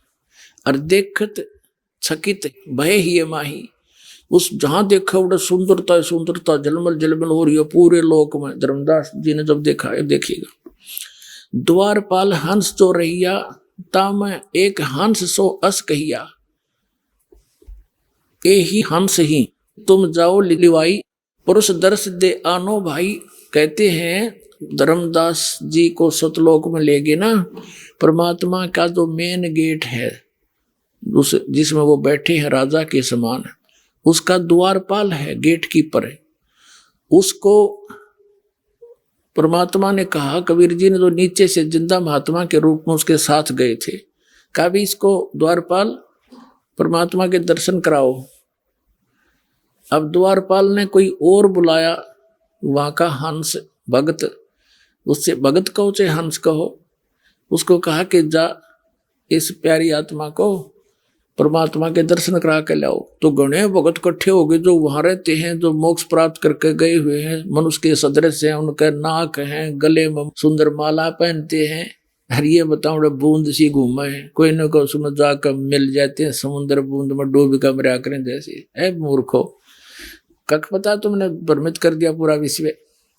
और देखत छकित भय ही माही। उस जहां देखा उड़ा सुंदरता सुंदरता जलमल जलमल हो रही है पूरे लोक में। धर्मदास जी ने जब देखा है, देखिएगा। द्वारपाल हंस जो रहिया, ताम एक हंस सो अस कहिया। एही हंस ही तुम जाओ लिवाई, पुरुष दर्श दे आनो भाई। कहते हैं धर्मदास जी को सतलोक में ले गए ना, परमात्मा का जो मेन गेट है उस जिसमें वो बैठे हैं राजा के समान, उसका द्वारपाल है, गेट कीपर है। उसको परमात्मा ने कहा, कबीर जी ने जो नीचे से जिंदा महात्मा के रूप में उसके साथ गए थे, कहा भी इसको द्वारपाल परमात्मा के दर्शन कराओ। अब द्वारपाल ने कोई और बुलाया, वहां का हंस भगत, उससे भगत कहो चाहे हंस कहो, उसको कहा कि जा इस प्यारी आत्मा को परमात्मा के दर्शन करा के लाओ। तो गणे भगत इकट्ठे हो गए जो वहां रहते हैं, जो मोक्ष प्राप्त करके गए हुए हैं, मनुष्य के सदृश हैं, उनके नाक हैं, गले में सुंदर माला पहनते हैं। हर ये बताओ बूंद सी घूमे है, कोई न कोई उसमें जाकर मिल जाते हैं, समुद्र बूंद में डूब कर मरा करें जैसे। है मूर्खो, कख पता तुमने भ्रमित कर दिया पूरा विश्व।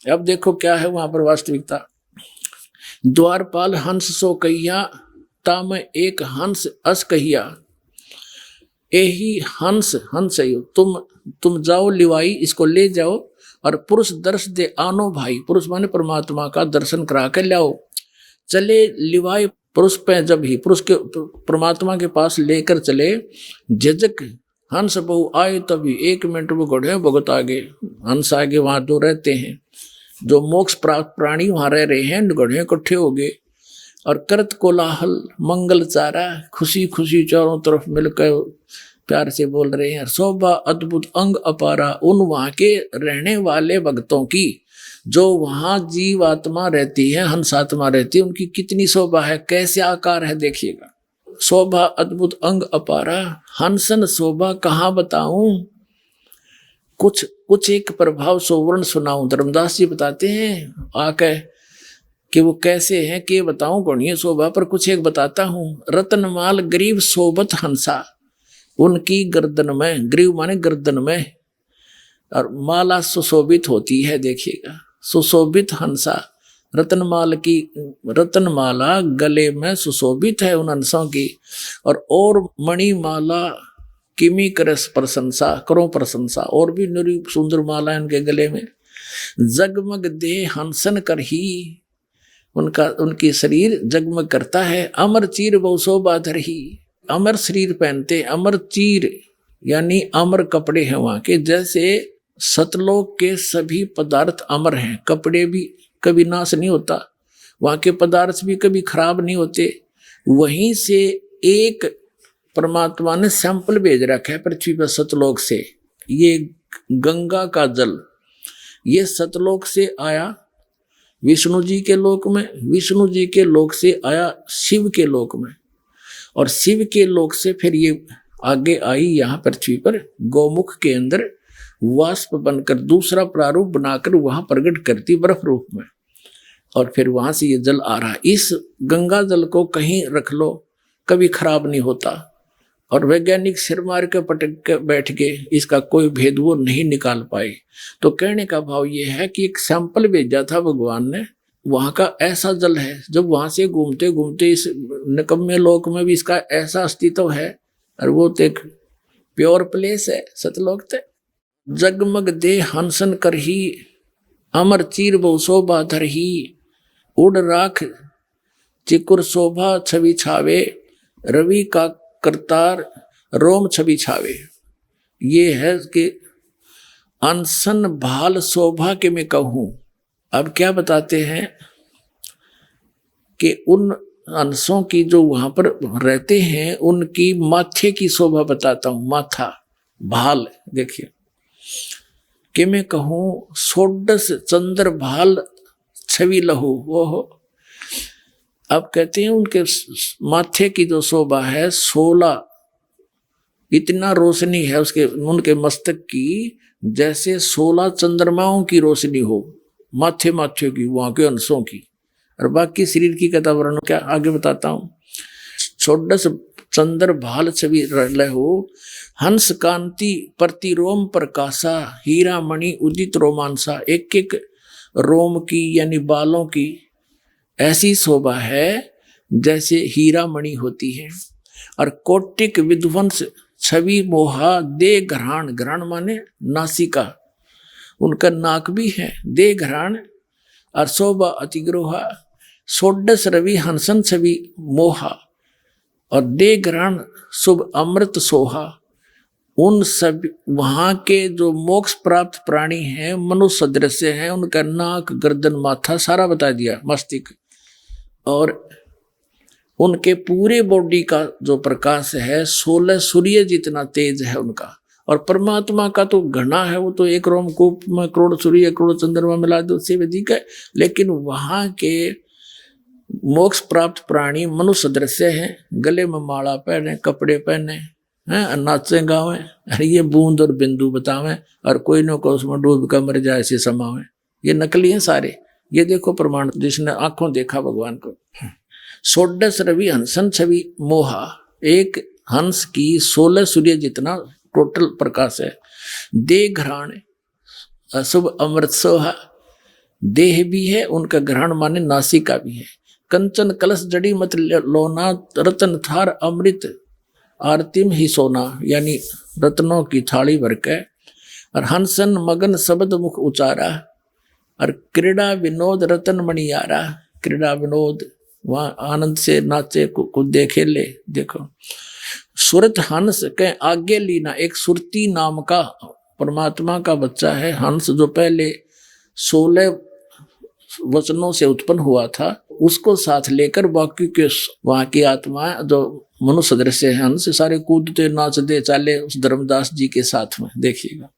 अब देखो क्या है वहां पर वास्तविकता। द्वारपाल हंस सो कहिया, ताम एक हंस अस कहिया। यही हंस हंस है, तुम जाओ लिवाई, इसको ले जाओ और पुरुष दर्श दे आनो भाई। पुरुष माने परमात्मा का दर्शन करा के लाओ। चले लिवाई पुरुष पे, जब ही पुरुष के परमात्मा के पास लेकर चले, जजक हंस बहु आए तभी। 1 मिनट में घोड़े भगत आगे, हंस आगे, वहां जो रहते हैं, जो मोक्ष प्राप्त प्राणी वहां रह रहे हैं, घोड़े इकट्ठे हो गए और करत कोलाहल मंगल चारा, खुशी खुशी चारों तरफ मिलकर प्यार से बोल रहे हैं। शोभा अद्भुत अंग अपारा, उन वहां के रहने वाले भक्तों की, जो वहां जीव आत्मा रहती है, हंस आत्मा रहती है, उनकी कितनी शोभा है, कैसे आकार है देखिएगा। शोभा अद्भुत अंग अपारा, हंसन शोभा कहाँ बताऊं, कुछ एक प्रभाव सोवर्ण सुनाऊं। धर्मदास जी बताते हैं आके कि वो कैसे हैं, के बताऊं गणीय शोभा, पर कुछ एक बताता हूं। रतनमाल गरीब सोबत हंसा, उनकी गर्दन में, ग्रीव माने गर्दन में, और माला सुशोभित होती है देखिएगा, सुशोभित हंसा। रतनमाला गले में सुशोभित है उन हंसों की, और मणिमाला किमी करे प्रशंसा, करो प्रशंसा, और भी निरी सुंदर माला उनके गले में। जगमग दे हंसन कर ही, उनकी शरीर जगमग करता है। अमर चीर बहु शोभा धर ही, अमर शरीर पहनते, अमर चीर यानी अमर कपड़े हैं वहां के। जैसे सतलोक के सभी पदार्थ अमर हैं, कपड़े भी कभी नाश नहीं होता, वहां के पदार्थ भी कभी खराब नहीं होते। वहीं से एक परमात्मा ने सैंपल भेज रखा है पृथ्वी पर सतलोक से। ये गंगा का जल, ये सतलोक से आया विष्णु जी के लोक में, विष्णु जी के लोक से आया शिव के लोक में, और शिव के लोक से फिर ये आगे आई यहाँ पृथ्वी पर गौमुख के अंदर वाष्प बनकर दूसरा प्रारूप बनाकर वहां प्रकट करती बर्फ रूप में, और फिर वहां से ये जल आ रहा है। इस गंगा जल को कहीं रख लो कभी खराब नहीं होता, और वैज्ञानिक सिर मार के पटक के बैठ गए, इसका कोई भेद वो नहीं निकाल पाए। तो कहने का भाव ये है कि एक सैंपल भेजा था भगवान ने, वहां का ऐसा जल है, जब वहां से घूमते घूमते इस निकम्मे लोक में भी इसका ऐसा अस्तित्व है, और वो तो एक प्योर प्लेस है सतलोक ते। जगमग दे हंसन कर ही, अमर चीर बहु शोभा धर ही, उड़ राख चिकुर शोभा छवि छावे, रवि का करतार रोम छवि छावे। ये है कि अनसन भाल शोभा के मैं कहूं। अब क्या बताते हैं कि उन अंशों की जो वहां पर रहते हैं उनकी माथे की शोभा बताता हूं। माथा भाल देखिए कि मैं कहूं, सोडस चंद्र भाल छवि लहू वो हो। अब कहते हैं उनके माथे की जो शोभा है 16, इतना रोशनी है उसके उनके मस्तक की, जैसे 16 चंद्रमाओं की रोशनी हो माथे माथे की वहां के अंशों की। और बाकी शरीर की कथा वर्णन क्या आगे बताता हूं। छोडस चंद्र भाल छवि लहो, हंस कांति प्रतिरोम प्रकाशा, हीरा मणि उदित रोमांसा। एक एक रोम की यानी बालों की ऐसी शोभा है जैसे हीरा मणि होती है। और कोटिक विध्वंस छवि मोहा, दे घराण, घराण माने नासिका, उनका नाक भी है, दे घराण। और शोभा अतिग्रोहा, सोडस रवि हंसन छवि मोहा, और दे घराण शुभ अमृत सोहा। उन सब वहां के जो मोक्ष प्राप्त प्राणी हैं मनुष्य सदृश्य हैं, उनका नाक गर्दन माथा सारा बता दिया, मस्तिष्क। और उनके पूरे बॉडी का जो प्रकाश है 16 सूर्य जितना तेज है उनका। और परमात्मा का तो घना है, वो तो एक रोमकूप में करोड़ सूर्य करोड़ चंद्रमा मिला दो उससे अधिक है। लेकिन वहां के मोक्ष प्राप्त प्राणी मनुष्य सदृश्य हैं, गले में माला पहने, कपड़े पहने हैं, नाचे गावे, अरे ये बूंद और बिंदु बतावे, और कोई न कोई उसमें डूब कर मर जाए ऐसे समावे। ये नकली हैं सारे। ये देखो प्रमाण जिसने आंखों देखा भगवान को। सोडस रवि हंसन छवि मोहा, एक हंस की 16 सूर्य जितना टोटल प्रकाश है। दे घराण अशुभ अमृत सोहा, देह भी है उनका, ग्रहण माने नासिका भी है। कंचन कलश जड़ी मत लोना, रतन थार अमृत आरतिम ही सोना, यानी रत्नों की थाली भर के। और हंसन मगन शब्द मुख उचारा, और क्रीड़ा विनोद रतन मणियारा। क्रीड़ा विनोद वहाँ आनंद से नाचे कूदे खेले। देखो सुरत हंस के आगे लीना, एक सुरती नाम का परमात्मा का बच्चा है हंस, जो पहले 16 वचनों से उत्पन्न हुआ था, उसको साथ लेकर बाकी के वहां की आत्मा जो मनुष्य सदृश्य है हंस, सारे कूदते नाचते चाले उस धर्मदास जी के साथ में। देखिएगा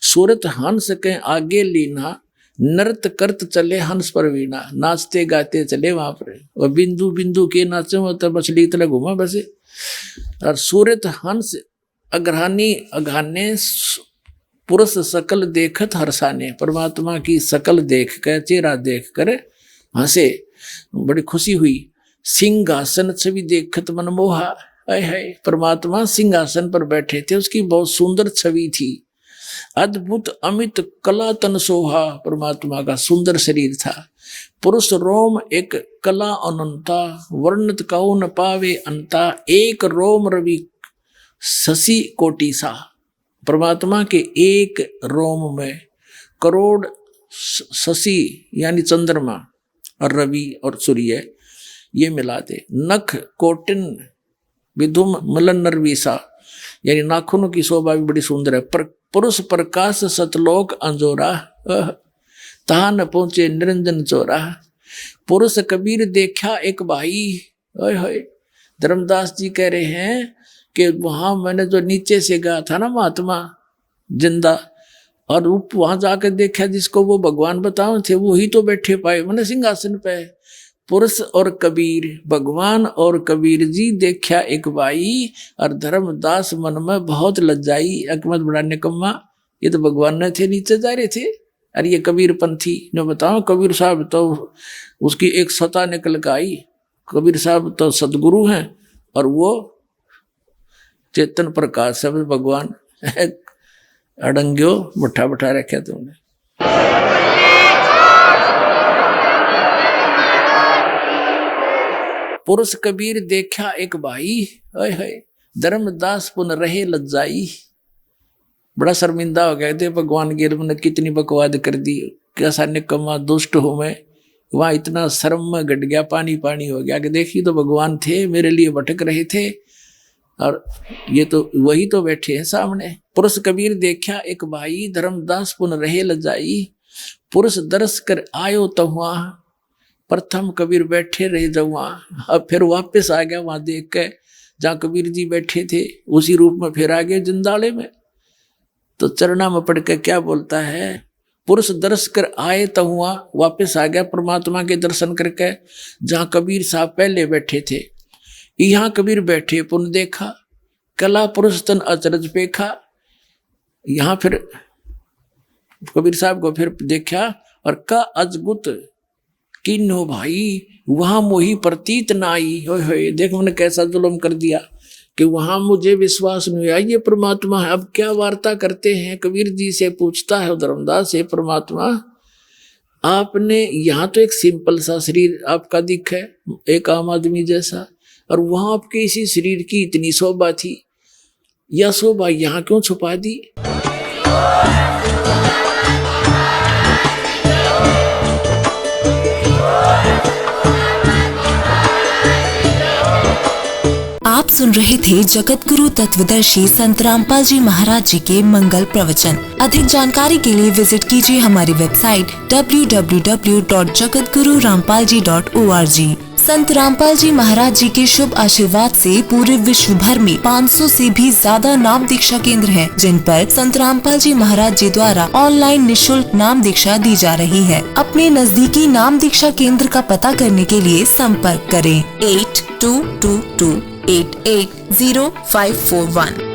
सूरत हंस के आगे लीना, नृत्य करत चले हंस पर वीणा, नाचते गाते चले वहां पर। और बिंदु बिंदु के नाचे तो मछली तले घूमा बसे। और सूरत हंस अग्रहानी अघाने, पुरुष सकल देखत हर्षाने, परमात्मा की सकल देख कर चेहरा देख कर हंसे, बड़ी खुशी हुई। सिंहासन छवि देखत मनमोहा, है परमात्मा सिंहासन पर बैठे थे, उसकी बहुत सुंदर छवि थी। अद्भुत अमित कला तन सोहा, परमात्मा का सुंदर शरीर था। पुरुष रोम एक कला अनंता, वर्णत कहो न पावे अंता, एक रोम रवि शशि कोटि सा। परमात्मा के एक रोम में करोड़ शशि यानी चंद्रमा और रवि और सूर्य ये मिला दे। नख कोटिन विधुम मलन नरवीसा, यानी नाखूनों की शोभा भी बड़ी सुंदर है। पर पुरुष प्रकाश सतलोक अंजोरा, तहा न पहुंचे निरंजन चोरा। पुरुष कबीर देखा एक भाई, धर्मदास जी कह रहे हैं कि वहां मैंने जो नीचे से गया था ना महात्मा जिंदा, और वहां जाकर देखा जिसको वो भगवान बताओ थे वही तो बैठे पाए मैंने सिंहासन पे। पुरुष और कबीर, भगवान और कबीर जी देखा एक भाई, और धर्मदास मन में बहुत लज्जाई, अकमत बड़ा निकम्मा, ये तो भगवान ने थे नीचे जा रहे थे। अरे ये कबीर पंथी ने बताओ, कबीर साहब तो उसकी एक सता निकल कर आई। कबीर साहब तो सदगुरु हैं और वो चेतन प्रकाश है भगवान। अडंग्यो मुठा बैठा रखे तुमने। पुरुष कबीर देखा एक भाई, धर्मदास पुन रहे लज्जाई। बड़ा शर्मिंदा हो गए थे भगवान के ने कितनी बकवाद कर दी, कैसा निकम्मा दुष्ट हूं मैं, वहां इतना शर्म में घट गया, पानी पानी हो गया कि देखिए तो भगवान थे, मेरे लिए भटक रहे थे और ये तो वही तो बैठे हैं सामने। पुरुष कबीर देखा एक भाई, धर्मदास पुन रहे लजाई, पुरुष दर्श कर आयो तो वहां, प्रथम कबीर बैठे रहे जब वहां। अब फिर वापस आ गया वहां देख के जहाँ कबीर जी बैठे थे, उसी रूप में फिर आ गए जिंदाले में। तो चरणा में पढ़ के क्या बोलता है, पुरुष दर्श कर आए तो हुआ, वापस आ गया परमात्मा के दर्शन करके जहाँ कबीर साहब पहले बैठे थे। यहाँ कबीर बैठे पुन देखा, कला पुरुष तन अचरज पेखा। यहाँ फिर कबीर साहब को फिर देखा और का अजगुत किन्हो भाई, वहां मोही प्रतीत ना आई। होए देख मैंने कैसा जुल्म कर दिया कि वहां मुझे विश्वास नहीं आया ये परमात्मा है। अब क्या वार्ता करते हैं, कबीर जी से पूछता है धर्मदास से, परमात्मा आपने यहाँ तो एक सिंपल सा शरीर आपका दिख है, एक आम आदमी जैसा, और वहां आपके इसी शरीर की इतनी शोभा थी, यह शोभा यहाँ क्यों छुपा दी। आप सुन रहे थे जगत गुरु तत्वदर्शी संत रामपाल जी महाराज जी के मंगल प्रवचन। अधिक जानकारी के लिए विजिट कीजिए हमारी वेबसाइट www.jagatgururampalji.org। संत रामपाल जी महाराज जी के शुभ आशीर्वाद से पूरे विश्व भर में 500 से भी ज्यादा नाम दीक्षा केंद्र हैं, जिन पर संत रामपाल जी महाराज जी द्वारा ऑनलाइन निशुल्क नाम दीक्षा दी जा रही है। अपने नजदीकी नाम दीक्षा केंद्र का पता करने के लिए संपर्क करें 8222880541।